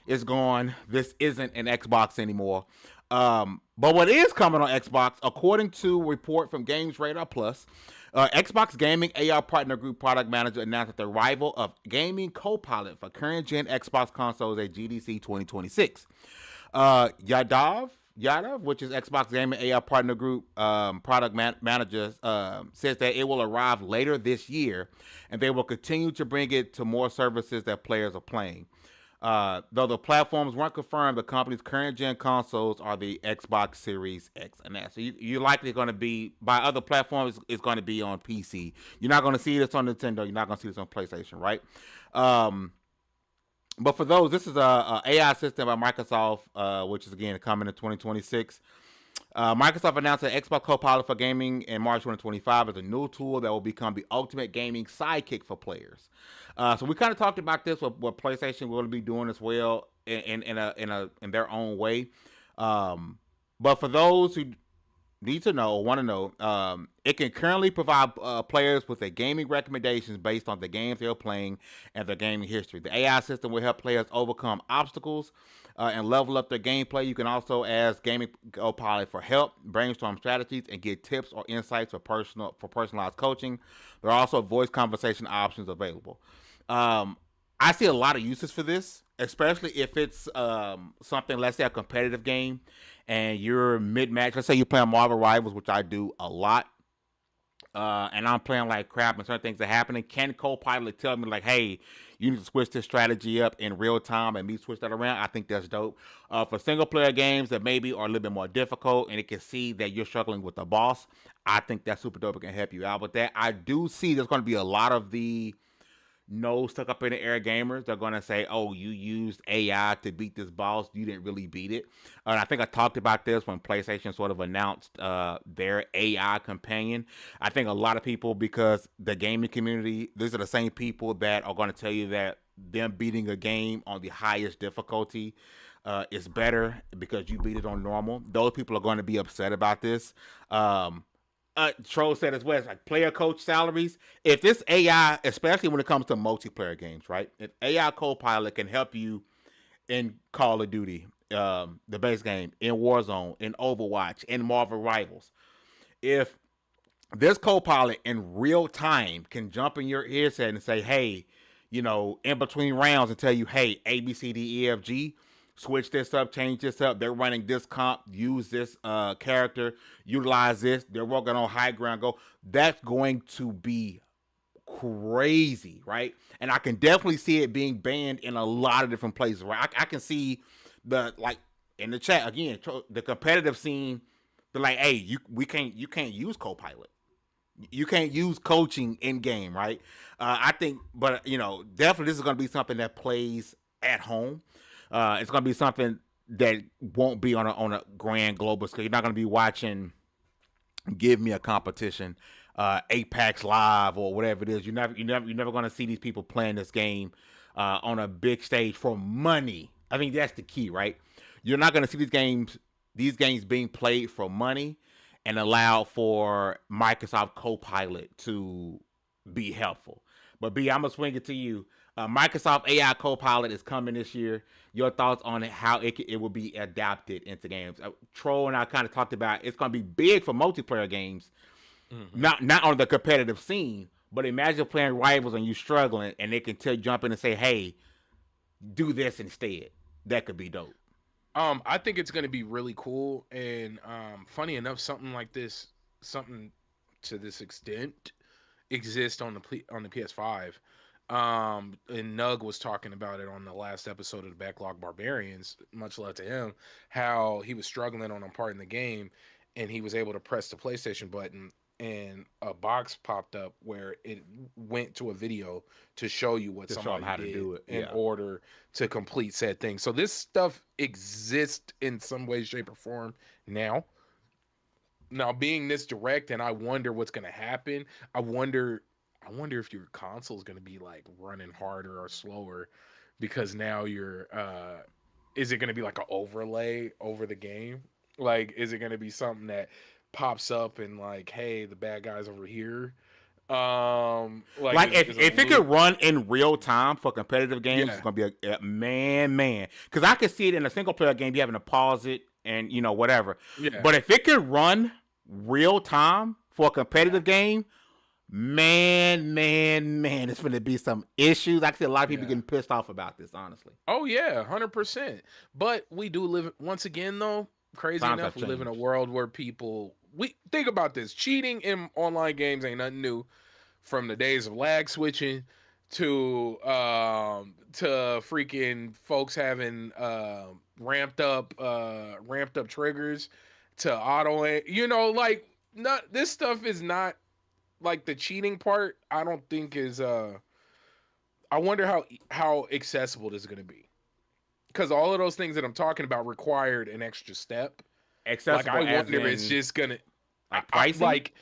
It's gone. This isn't an Xbox anymore. But what is coming on Xbox, according to a report from Games Radar Plus, Xbox Gaming AR Partner Group product manager announced that the arrival of Gaming Copilot for current-gen Xbox consoles at GDC 2026. Yadav, which is Xbox Gaming AR Partner Group product manager, says that it will arrive later this year, and they will continue to bring it to more services that players are playing. Though the platforms weren't confirmed, the company's current gen consoles are the Xbox Series X and S. So you're likely going to be, by other platforms, it's going to be on PC. You're not going to see this on Nintendo. You're not going to see this on PlayStation, right? But for those, this is a AI system by Microsoft, which is, again, coming in 2026. Microsoft announced that Xbox Copilot for Gaming in March 2025 is a new tool that will become the ultimate gaming sidekick for players. So we kind of talked about this, what PlayStation will be doing as well in their own way. But for those who need to know or want to know, it can currently provide players with a gaming recommendations based on the games they're playing and their gaming history. The AI system will help players overcome obstacles and level up their gameplay. You can also ask Gaming Copilot for help, brainstorm strategies, and get tips or insights for personalized coaching. There are also voice conversation options available. I see a lot of uses for this, especially if it's something, let's say a competitive game, and you're mid-match. Let's say you're playing Marvel Rivals, which I do a lot, and I'm playing like crap and certain things are happening. Can Copilot tell me, like, hey, you need to switch this strategy up in real time and me switch that around? I think that's dope. For single-player games that maybe are a little bit more difficult and it can see that you're struggling with the boss, I think that's super dope. It can help you out with that. I do see there's going to be a lot of the no stuck up in the air gamers. They're going to say, oh, you used AI to beat this boss. You didn't really beat it. And I think I talked about this when PlayStation sort of announced their AI companion. I think a lot of people, because the gaming community, these are the same people that are going to tell you that them beating a game on the highest difficulty is better because you beat it on normal. Those people are going to be upset about this. Troll said as well. It's like player coach salaries. If this AI, especially when it comes to multiplayer games, right? If AI Copilot can help you in Call of Duty, the base game, in Warzone, in Overwatch, in Marvel Rivals, if this Copilot in real time can jump in your earset and say, "Hey, in between rounds," and tell you, "Hey, A, B, C, D, E, F, G, switch this up, change this up. They're running this comp, use this character, utilize this. They're working on high ground. Go." That's going to be crazy, right? And I can definitely see it being banned in a lot of different places. Right? I can see the like in the chat again, the competitive scene. They're like, "Hey, you can't use Copilot. You can't use coaching in game, right?" I think, but definitely this is going to be something that plays at home. It's going to be something that won't be on a grand global scale. You're not going to be watching Give Me a Competition, Apex Live, or whatever it is. You're never going to see these people playing this game on a big stage for money. I think that's the key, right? You're not going to see these games being played for money and allow for Microsoft Copilot to be helpful. But B, I'm gonna swing it to you. Microsoft AI Copilot is coming this year. Your thoughts on it? How it will be adapted into games? Troll and I kind of talked about it's gonna be big for multiplayer games, not on the competitive scene. But imagine playing rivals and you struggling, and they can jump in and say, "Hey, do this instead." That could be dope. I think it's gonna be really cool, and funny enough, something to this extent exists on the PS5. And Nug was talking about it on the last episode of the Backlog Barbarians. Much love to him. How he was struggling on a part in the game, and he was able to press the PlayStation button, and a box popped up where it went to a video to show you what To show them somebody how to did do it. in Yeah. order to complete said thing. So this stuff exists in some way, shape, or form now. Now being this direct, and I wonder what's gonna happen. I wonder if your console is gonna be like running harder or slower because now you're is it gonna be like an overlay over the game? Like is it gonna be something that pops up and like, hey, the bad guy's over here? Like Like is a if it loop? could run in real time for competitive games, it's Yeah, gonna be a man. Because I could see it in a single player game, you having to pause it and whatever. yeah, But if it could run real time for a yeah, competitive game, man, it's gonna be some issues. I can see a lot of people yeah. getting pissed off about this. Honestly, Oh yeah, 100%. But we do live once again though, crazy times have enough, we live in a changed. world where people we think about this. Cheating in online games ain't nothing new from the days of lag switching to freaking folks having ramped up triggers to auto like not this stuff is not like the cheating part I don't think is I wonder how accessible this is going to be because all of those things that I'm talking about required an extra step. Like Accessible I as wonder it's in just gonna, like pricing. like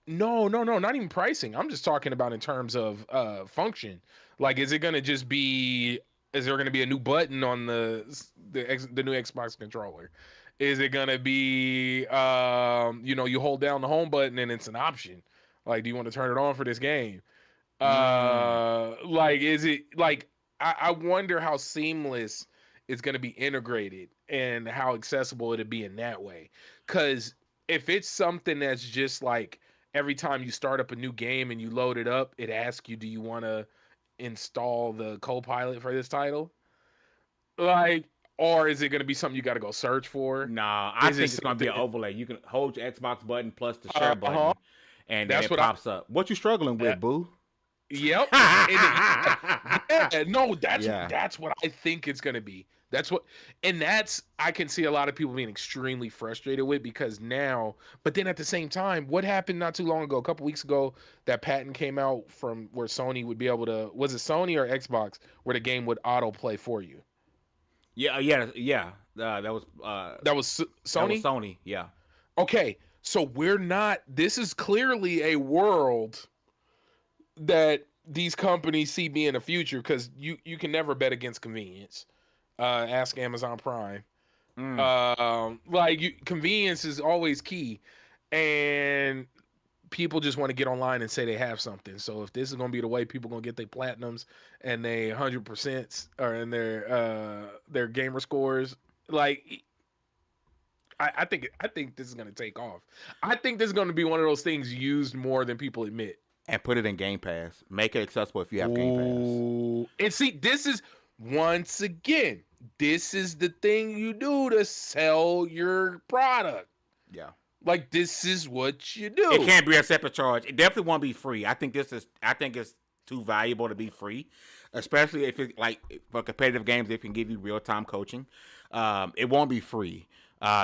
no, not even pricing. I'm just talking about in terms of function. Like, is it gonna just be? Is there gonna be a new button on the new Xbox controller? Is it gonna be you hold down the home button and it's an option? Like, do you want to turn it on for this game? Mm. Like, is it like I wonder how seamless it's gonna be integrated and how accessible it'll be in that way. Cause if it's something that's just like every time you start up a new game and you load it up, it asks you, do you want to install the Copilot for this title? Like, or is it gonna be something you got to go search for? Nah, I Is it think it's gonna be something? an overlay. You can hold your Xbox button plus the share Uh-huh. button, and then That's it what I. pops up. What you struggling with, That, boo? yep. And yeah, no, that's Yeah. that's what I think it's gonna be. That's what, and that's I can see a lot of people being extremely frustrated with because now, but then at the same time, what happened not too long ago, a couple weeks ago, that patent came out from where Sony would be able to, was it Sony or Xbox, where the game would autoplay for you? Yeah. That was That was Sony. Sony. Yeah. Okay, so we're not. This is clearly a world that these companies see being the future because you can never bet against convenience. Ask Amazon Prime. Mm. Convenience is always key, and people just want to get online and say they have something. So if this is gonna be the way people gonna get their platinums and they 100% or in their gamer scores, like I think this is gonna take off. I think this is gonna be one of those things used more than people admit. And put it in Game Pass. Make it accessible if you have Game Pass. Ooh. And see, this is once again, this is the thing you do to sell your product. Yeah. Like this is what you do. It can't be a separate charge. It definitely won't be free. I think it's too valuable to be free, especially if it's like for competitive games. It can give you real time coaching. It won't be free.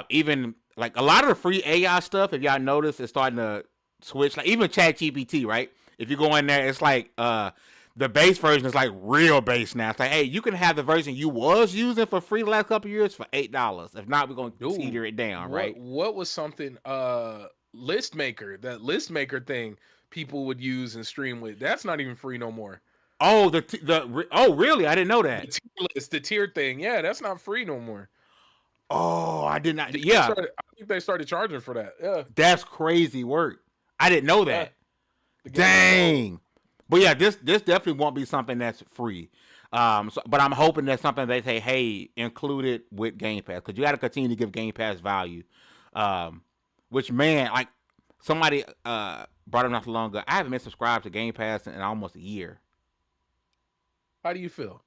Even like a lot of the free AI stuff, if y'all notice, is starting to switch. Like even ChatGPT, right? If you go in there, it's like the base version is like real base now. It's like, hey, you can have the version you was using for free the last couple of years for $8. If not, we're gonna teeter it down, right? What was something list maker, that list maker thing people would use and stream with? That's not even free no more. Oh, oh really? I didn't know that. The tier list, the tier thing, yeah, that's not free no more. Oh, I did not. Yeah, I think they started charging for that. Yeah, that's crazy work. I didn't know that. Yeah. Dang. But yeah, this definitely won't be something that's free. But I'm hoping that's something they say, hey, include it with Game Pass, because you got to continue to give Game Pass value. Which, man, like somebody brought it not too long ago. I haven't been subscribed to Game Pass in almost a year. How do you feel?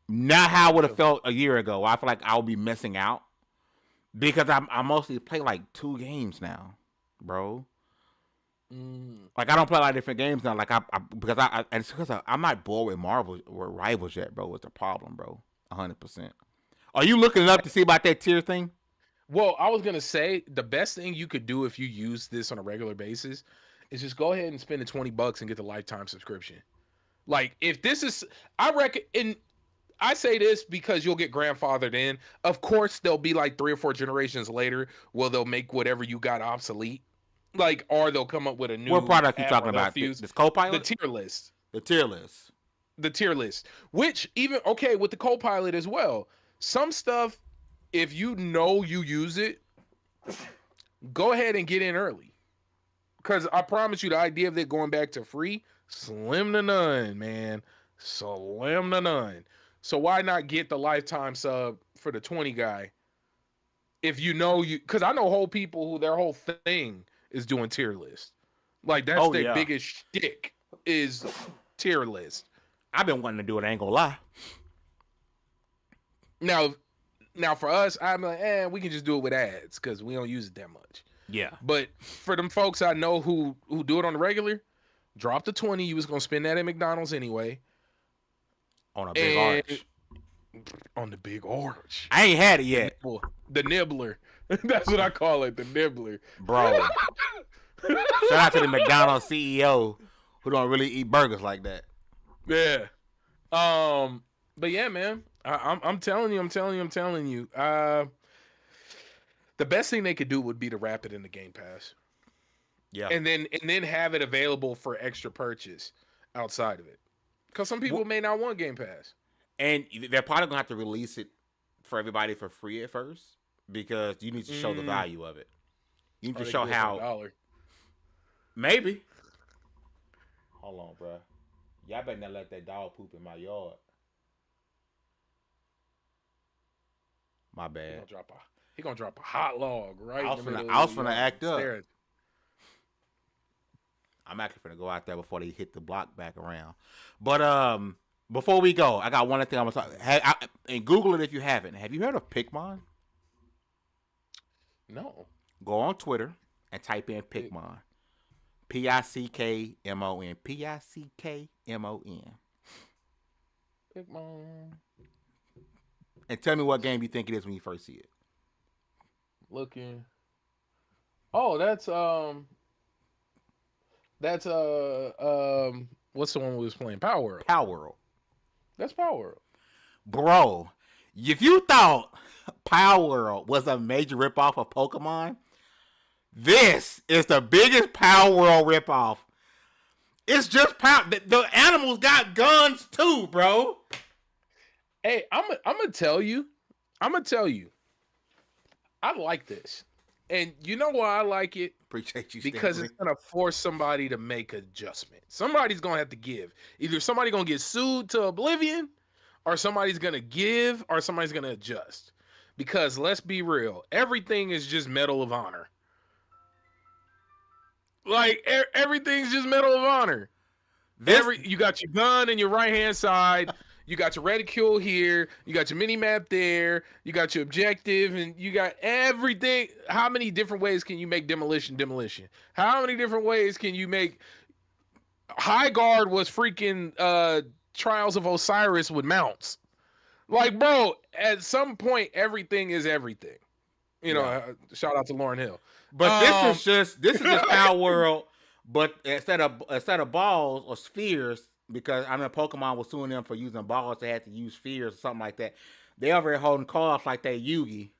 Not how I would have felt a year ago. I feel like I'll be missing out because I mostly play like 2 games now, bro. Like I don't play a lot of different games now. Like it's because I'm not bored with Marvel or Rivals yet, bro. What's the problem, bro? 100%. Are you looking it up to see about that tier thing? Well, I was gonna say the best thing you could do if you use this on a regular basis is just go ahead and spend the $20 and get the lifetime subscription. Like if this is, I reckon, and I say this because you'll get grandfathered in. Of course, there'll be like 3 or 4 generations later where they'll make whatever you got obsolete. Like, or they'll come up with a new. What product are you talking about? This Copilot? The tier list. The tier list. The tier list. Which even, okay, with the Copilot as well. Some stuff, if you know you use it, go ahead and get in early. Because I promise you, the idea of it going back to free, slim to none, man. Slim to none. So why not get the lifetime sub for the 20 guy? If you know you, because I know whole people who their whole thing is doing tier list. Like that's their biggest shtick is tier list. I've been wanting to do it, I ain't gonna lie. Now for us, I'm like, we can just do it with ads because we don't use it that much. Yeah. But for them folks I know who do it on the regular, drop the 20. You was gonna spend that at McDonald's anyway. On a big arch. On the big arch. I ain't had it yet. The nibbler. That's what I call it, the nibbler. Bro. Shout out to the McDonald's CEO who don't really eat burgers like that. Yeah. But yeah, man. I'm telling you. The best thing they could do would be to wrap it in the Game Pass. Yeah. And then have it available for extra purchase outside of it. Because some people may not want Game Pass. And they're probably going to have to release it for everybody for free at first. Because you need to show the value of it. You need to show how. Maybe. Hold on, bro. Y'all better not let that dog poop in my yard. My bad. He gonna drop a hot log right. I was finna act up. I'm actually finna go out there before they hit the block back around. But before we go, I got one other thing I'm gonna talk. And Google it if you haven't. Have you heard of Pickmon? No. Go on Twitter and type in Pickmon. Pickmon. Pickmon. Pickmon. And tell me what game you think it is when you first see it. Looking. Oh, that's what's the one we was playing? Palword. Palword. That's Palword. Bro, if you thought Palword was a major ripoff of Pokemon, this is the biggest Palword ripoff. It's just the animals got guns too, bro. Hey, I'm gonna tell you. I like this. And you know why I like it? Appreciate you, Because Stanley. it's gonna force somebody to make adjustment. Somebody's gonna have to give. Either somebody gonna get sued to oblivion, or somebody's gonna give, or somebody's gonna adjust. Because let's be real, everything is just Medal of Honor. Like everything's just Medal of Honor. This You got your gun in your right hand side, you got your reticule here, you got your mini map there, you got your objective, and you got everything. How many different ways can you make demolition? How many different ways can you make High Guard was freaking Trials of Osiris with mounts? Like, bro, at some point everything is everything. You know, yeah. shout out to Lauren Hill. But this is just Power World, but instead of balls or spheres, because I mean Pokemon was suing them for using balls, they had to use spheres or something like that. They over here holding cards like they Yugi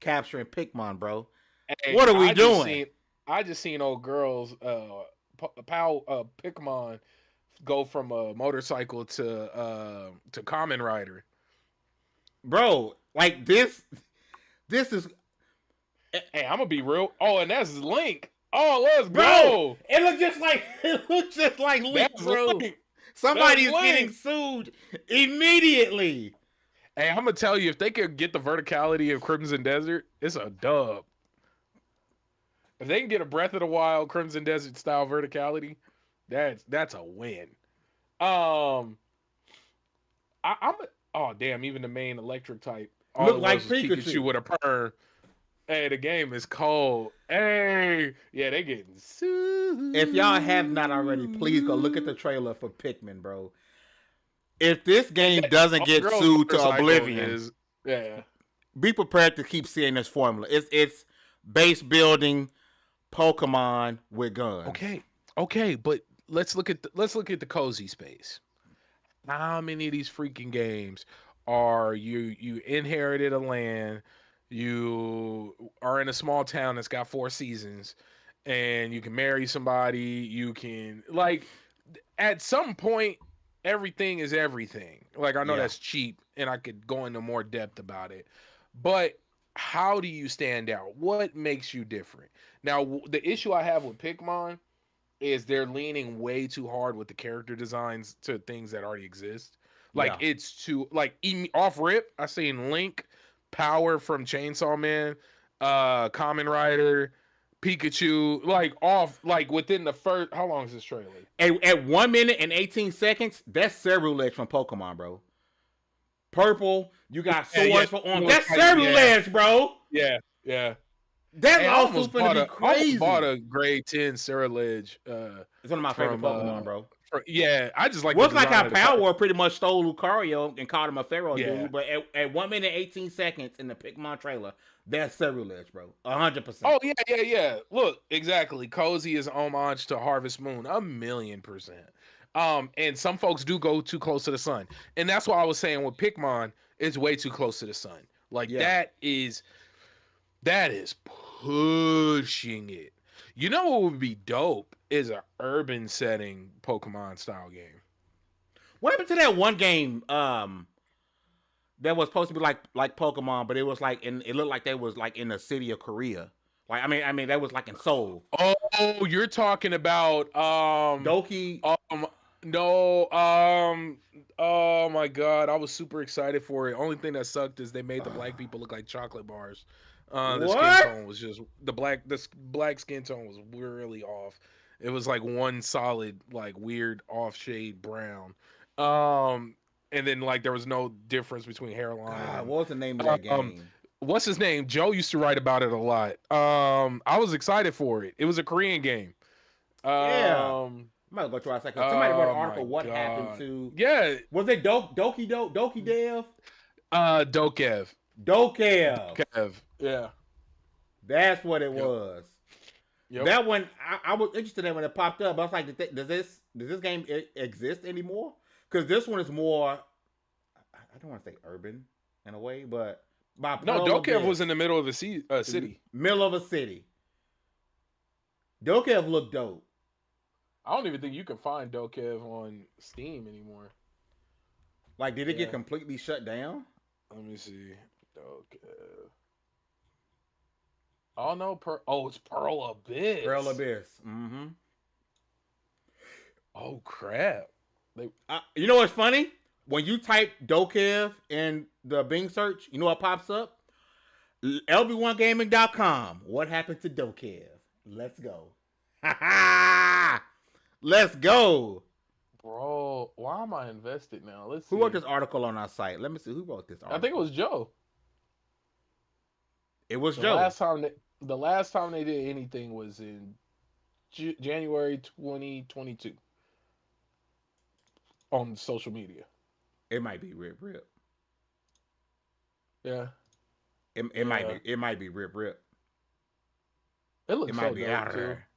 capturing Pickmon, bro. Hey, What are we doing? I just seen old girls Pickmon go from a motorcycle to Common Rider. Bro, like this is Hey, I'm gonna be real. Oh, and that's Link. Oh, let's bro. go. It looks just like Link, That's bro. Link. Somebody's That's getting Link. sued immediately. Hey, I'm gonna tell you, if they could get the verticality of Crimson Desert, it's a dub. If they can get a Breath of the Wild Crimson Desert style verticality, that's a win. Um, I'm oh damn, even the main electric type, all Look it like was Pikachu with a purr. Hey, the game is cold. Hey, yeah, they getting sued. If y'all have not already, please go look at the trailer for Pikmin, bro. If this game doesn't get Girls sued to motorcycle oblivion, is yeah. be prepared to keep seeing this formula. It's base building Pokemon with guns. Okay, but let's look at the cozy space. How many of these freaking games are you inherited a land, you are in a small town that's got 4 seasons, and you can marry somebody, you can like at some point everything is everything. Like I know Yeah. that's cheap and I could go into more depth about it. But how do you stand out? What makes you different? Now, the issue I have with Pikmin is they're leaning way too hard with the character designs to things that already exist. Like Yeah. it's too like off rip. I seen Link, Power from Chainsaw Man, Kamen Rider, Pikachu, like off like within the first. How long is this trailer? At 1 minute and 18 seconds, that's Cerulege from Pokemon, bro. Purple, you got swords for arms. That's Cerulege, bro. Yeah, yeah. That's Hey, also gonna be I almost bought crazy. a grade 10 Cerulege. It's one of my favorite Pokemon, bro. Yeah, I just like Well, the it's like design how of the card. Palword pretty much stole Lucario and called him a Pharaoh Yeah. dude. But at 1 minute 18 seconds in the Pickmon trailer, that's Cerulege, bro. 100%. Oh yeah. Look, exactly. Cozy is homage to Harvest Moon, 1,000,000%. And some folks do go too close to the sun, and that's why I was saying with Pickmon, it's way too close to the sun. Like Yeah. that is pushing it. You know what would be dope is an urban setting Pokemon style game. What happened to that one game that was supposed to be like Pokemon, but it was like it looked like they was like in the city of Korea. Like I mean that was like in Seoul. Oh, you're talking about Doki. No, oh my god, I was super excited for it. Only thing that sucked is they made the black people look like chocolate bars. The skin tone was just the black skin tone was really off. It was like one solid, like weird off shade brown. And then like there was no difference between hairline. God, what was the name of that game? What's his name? Joe used to write about it a lot. I was excited for it. It was a Korean game. Yeah. I'm gonna go try a second. Somebody wrote an article. What happened to? Yeah. Was it Doki Dev? Dokev. Dokev. Yeah. That's what it was. Yep. That one, I was interested in when it popped up. I was like, does this game exist anymore? Because this one is more, I don't want to say urban in a way, but Dokev was in the middle of a city. Middle of a city. Dokev looked dope. I don't even think you can find Dokev on Steam anymore. Like, did it get completely shut down? Let me see. Dokev. Oh no, it's Pearl Pearl Abyss. Abyss. Mm-hmm. Oh crap. They You know what's funny? When you type Dokev in the Bing search, you know what pops up? Lv1gaming.com. What happened to Dokev? Let's go. Let's go. Bro, why am I invested now? Let's Who wrote see. this article on our site? Let me see who wrote this I think it article. was Joe. It was The Joe. last time they did anything was in January 2022 on social media. It might be Rip Rip. Yeah. It might Yeah. be. It might be Rip Rip. It It looks might so be dope out of too. there.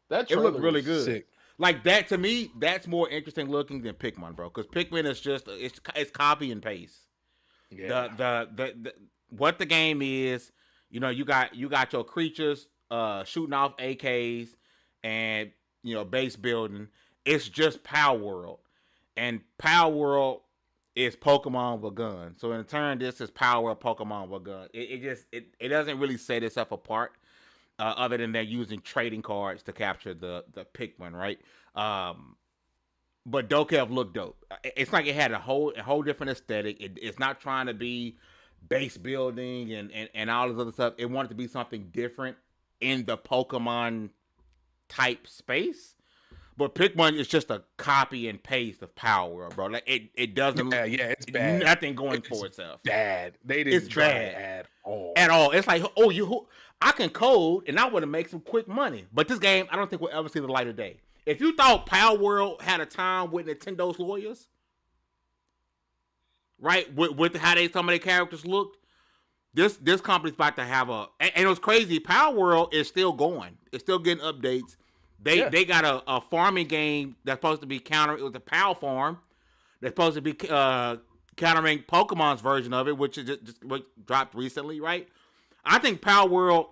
That It looked trailer really was good. sick. Like that to me, that's more interesting looking than Pickmon, bro. Because Pickmon is just it's copy and paste. Yeah. The what the game is, you got your creatures shooting off AKs and base building. It's just Palword, and Palword is Pokemon with a gun. So in turn, this is Palword Pokemon with a gun. It doesn't really set itself apart. Other than they're using trading cards to capture the Pikmin, right? But Dokev looked dope. It's like it had a whole different aesthetic. It's not trying to be base building and all this other stuff. It wanted to be something different in the Pokemon type space. But Pikmin is just a copy and paste of Power, bro. Like it doesn't. Yeah, it's bad. Nothing going It's for itself. bad. They didn't It's try bad at all. at all. It's like, I can code and I want to make some quick money. But this game, I don't think we'll ever see the light of day. If you thought Palworld had a time with Nintendo's lawyers, right, with how some of their characters looked, this company's about to have and it was crazy. Palworld is still going. It's still getting updates. They got a farming game that's supposed to be it was a Pal farm that's supposed to be countering Pokemon's version of it, which is just dropped recently, right? I think Palworld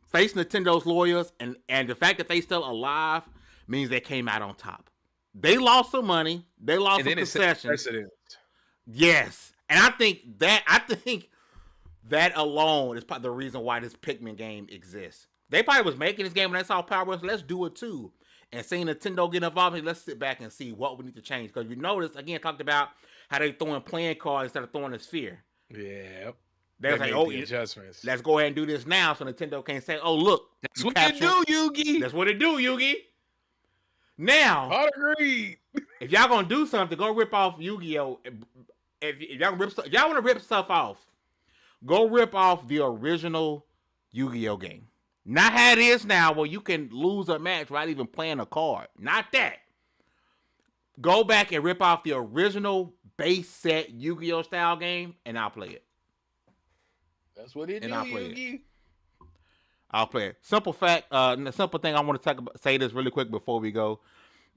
facing Nintendo's lawyers and the fact that they still alive means they came out on top. They lost some money. They lost some concessions. Yes, and I think that alone is probably the reason why this Pikmin game exists. They probably was making this game when they saw Palworld. So let's do it too. And seeing Nintendo get involved, let's sit back and see what we need to change. Because you notice, again, talked about how they throwing playing cards instead of throwing a sphere. Yeah. They was like, oh, adjustments. Let's go ahead and do this now so Nintendo can't say, oh, look. That's what it do, Yugi. That's what it do, Yugi. Now, I agree. If y'all going to do something, go rip off Yu-Gi-Oh! If y'all want to rip stuff off, go rip off the original Yu-Gi-Oh! Game. Not how it is now where you can lose a match without even playing a card. Not that. Go back and rip off the original base set Yu-Gi-Oh! Style game, and I'll play it. That's what it is, Yugi. I'll play it. Simple fact, the simple thing I want to say this really quick before we go,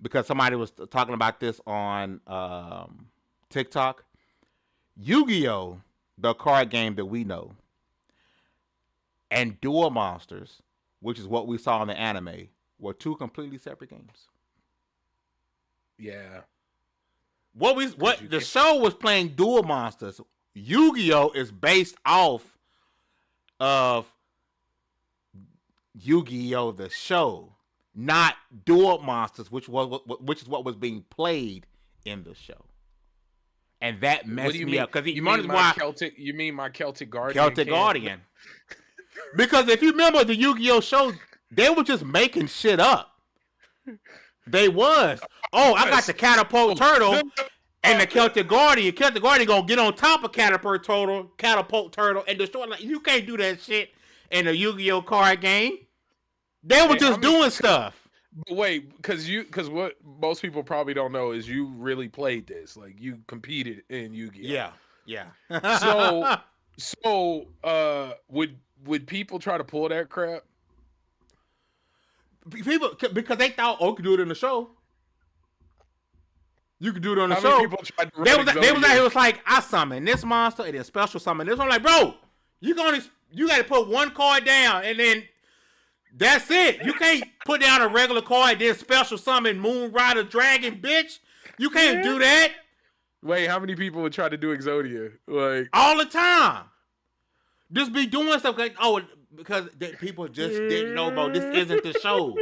because somebody was talking about this on TikTok. Yu-Gi-Oh! The card game that we know, and Duel Monsters, which is what we saw in the anime, were two completely separate games. Yeah. The show was playing Duel Monsters. Yu-Gi-Oh! Is based off of Yu-Gi-Oh! The show, not Duel Monsters, which is what was being played in the show. And that messed me up because you mean my Celtic Guardian? Celtic Guardian. Because if you remember the Yu-Gi-Oh! Show, they were just making shit up. They was. Oh, I got the Catapult Turtle and the Celtic Guardian. Celtic Guardian gonna get on top of Catapult Turtle and destroy. Like, you can't do that shit in a Yu-Gi-Oh! Card game. They were just doing stuff. But wait, because what most people probably don't know is you really played this. Like, you competed in Yu-Gi-Oh! Yeah. So would people try to pull that crap? People, because they thought, you could do it in the show. You could do it on the show. They was out here was like, I summon this monster and then special summon this. I'm like, bro, you got to put one card down and then that's it. You can't put down a regular card then special summon Moon Rider Dragon, bitch. You can't do that. Wait, how many people would try to do Exodia? Like, all the time. Just be doing stuff like, because people just didn't know, bro. This isn't the show.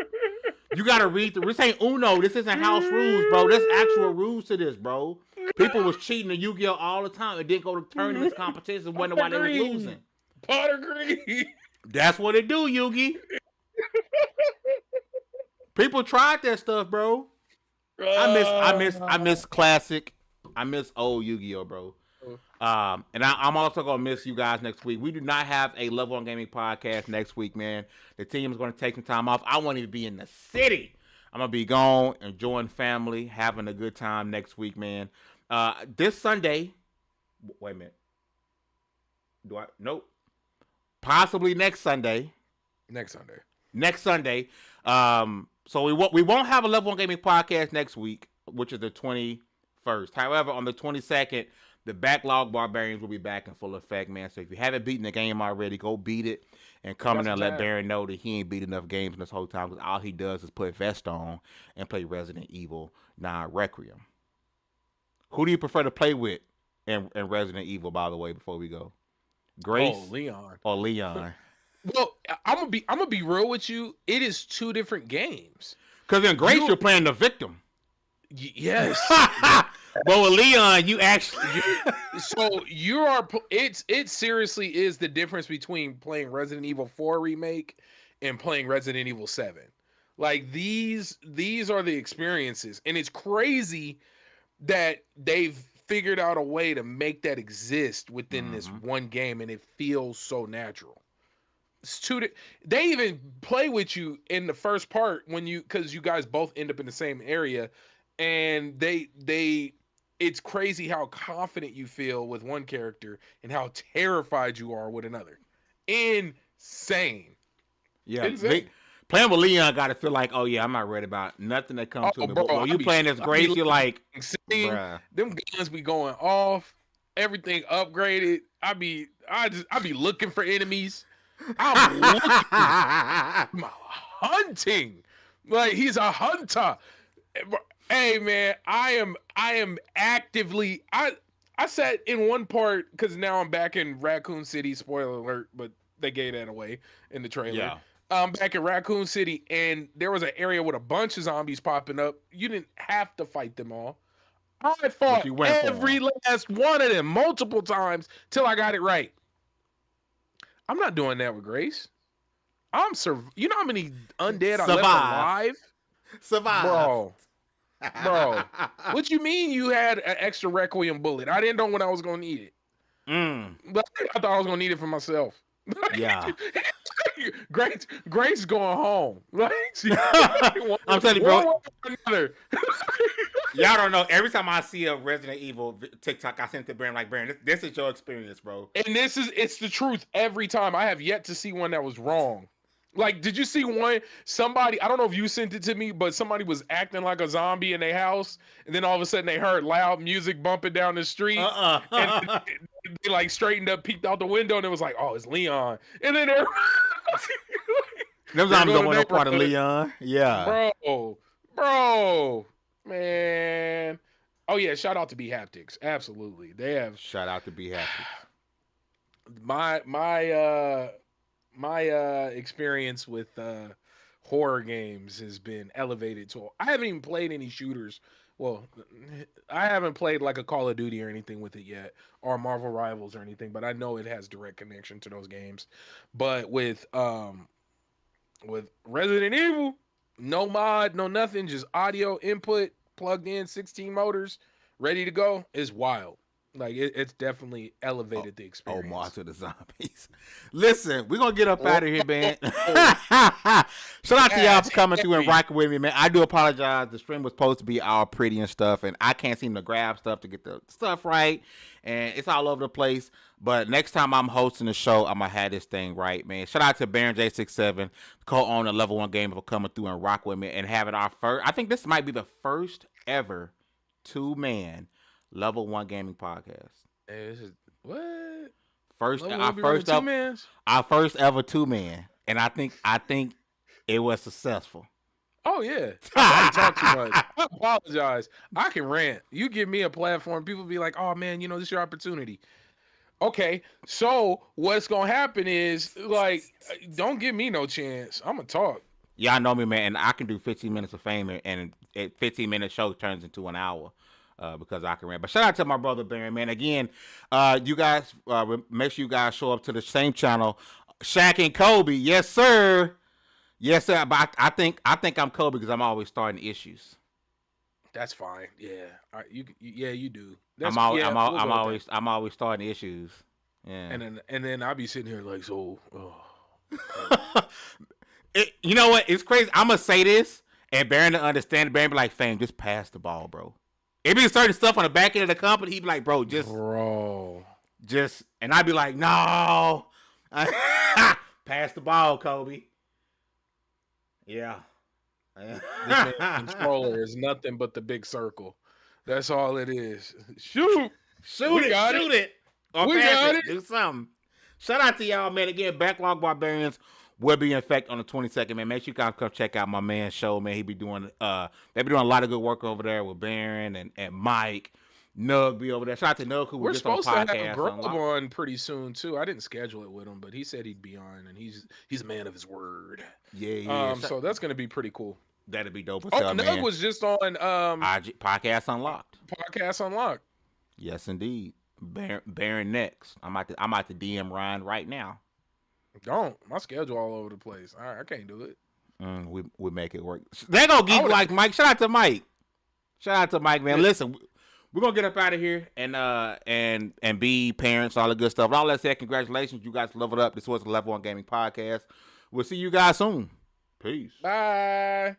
You gotta read this ain't Uno. This isn't house rules, bro. There's actual rules to this, bro. People was cheating in Yu-Gi-Oh all the time and didn't go to tournaments, competitions, and wonder why they was losing. Potter green. That's what it do, Yugi. People tried that stuff, bro. I miss classic. I miss old Yu-Gi-Oh, bro. And I'm also gonna miss you guys next week. We do not have a Lv1 Gaming podcast next week, man. The team is gonna take some time off. I won't even be in the city. I'm gonna be gone, enjoying family, having a good time next week, man. This Sunday. Wait a minute. Nope. Possibly next Sunday. Next Sunday. So we won't have a Lv1 Gaming podcast next week, which is the 21st. However, on the 22nd, the Backlog Barbarians will be back in full effect, man. So if you haven't beaten the game already, go beat it and come in and let Baron know that he ain't beat enough games in this whole time because all he does is put vest on and play Resident Evil 9 Requiem. Who do you prefer to play with in Resident Evil, by the way, before we go? Grace or Leon? Well, I'm gonna be real with you. It is two different games. Because in Grace, you're playing the victim. Yes. But with Leon, you actually. So you are. It seriously is the difference between playing Resident Evil 4 remake and playing Resident Evil 7. Like these are the experiences, and it's crazy that they've figured out a way to make that exist within this one game, and it feels so natural. They even play with you in the first part because you guys both end up in the same area, and it's crazy how confident you feel with one character and how terrified you are with another. Insane. Yeah. Insane. Playing with Leon got to feel like, oh yeah, I'm not worried about nothing that comes to me. Bro, but when you playing as Grace, you're like, bruh. Them guns be going off, everything upgraded. I be looking for enemies. I'm hunting. Like he's a hunter. Hey man, I am actively. I sat in one part because now I'm back in Raccoon City. Spoiler alert, but they gave that away in the trailer. Yeah. I'm back in Raccoon City, and there was an area with a bunch of zombies popping up. You didn't have to fight them all. I fought every last one of them multiple times till I got it right. I'm not doing that with Grace. You know how many undead I left alive? Survive. Bro. What you mean you had an extra Requiem bullet? I didn't know when I was going to need it. But I thought I was going to need it for myself. Yeah. Grace going home. Like, I'm telling you, bro. Y'all don't know. Every time I see a Resident Evil TikTok, I send it to Brand like, Brand, this is your experience, bro. And it's the truth every time. I have yet to see one that was wrong. Like, did you see one? Somebody, I don't know if you sent it to me, but somebody was acting like a zombie in their house, and then all of a sudden they heard loud music bumping down the street, and they like straightened up, peeked out the window, and it was like, oh, it's Leon. And then them zombies don't want no part of Leon. Yeah, bro, man. Oh yeah, shout out to B Haptics. Absolutely, they have. Shout out to B Haptics. My experience with horror games has been elevated to. I haven't even played any shooters. Well, I haven't played like a Call of Duty or anything with it yet, or Marvel Rivals or anything. But I know it has direct connection to those games. But with Resident Evil, no mod, no nothing, just audio input plugged in, 16 motors, ready to go. Is wild. Like it's definitely elevated the experience. Omar to the zombies. Listen, we're gonna get up out of here, man. Shout out to y'all for coming through and rocking with me, man. I do apologize. The stream was supposed to be all pretty and stuff, and I can't seem to grab stuff to get the stuff right, and it's all over the place. But next time I'm hosting the show, I'm gonna have this thing right, man. Shout out to Baron J67, co-owner of Lv1 Gaming, for coming through and rock with me and having our first. I think this might be the first ever 2-man Lv1 Gaming podcast. Hey, this is what? Our first ever 2-man, and I think it was successful. Oh yeah, I talk too much. I apologize. I can rant. You give me a platform, people be like, "Oh man, this is your opportunity." Okay, so what's gonna happen is like, don't give me no chance. I'm gonna talk. Y'all know me, man, and I can do 15 minutes of fame, and a 15-minute show turns into an hour. Because I can rant. But shout out to my brother Baron, man. Again, you guys, make sure you guys show up to the same channel. Shaq and Kobe, yes sir, yes sir. But I think I'm Kobe because I'm always starting issues. That's fine. Yeah, you do. I'm That's al- yeah. I'm al- We'll I'm go with that. always I'm always starting issues. Yeah. And then I'll be sitting here like, so. You know what? It's crazy. I'm gonna say this, and Baron to understand. Baron be like, "Fame, just pass the ball, bro." It be certain stuff on the back end of the company. He be like, "Bro, just." And I'd be like, "No, pass the ball, Kobe." Yeah. This controller is nothing but the big circle. That's all it is. Shoot it. Or we got it. Do something. Shout out to y'all, man. Again, Backlog Barbarians will be in effect on the 22nd, man. Make sure you guys come check out my man's show, man. He be doing they be doing a lot of good work over there with Baron and Mike. Nug be over there. Shout out to Nug, who We're was just on supposed podcast. to have Grub on pretty soon too. I didn't schedule it with him, but he said he'd be on, and he's a man of his word. Yeah. So that's gonna be pretty cool. That'd be dope. Nug was just on IG, Podcast Unlocked. Podcast Unlocked. Yes, indeed. Baron next. I'm out to DM Ryan right now. Don't. My schedule all over the place. I can't do it. We make it work. They go geek like Mike. Shout out to Mike. Man. Yeah. Listen, we're gonna get up out of here and be parents, all the good stuff. And all that said, congratulations, you guys leveled up. This was the Lv1 Gaming Podcast. We'll see you guys soon. Peace. Bye.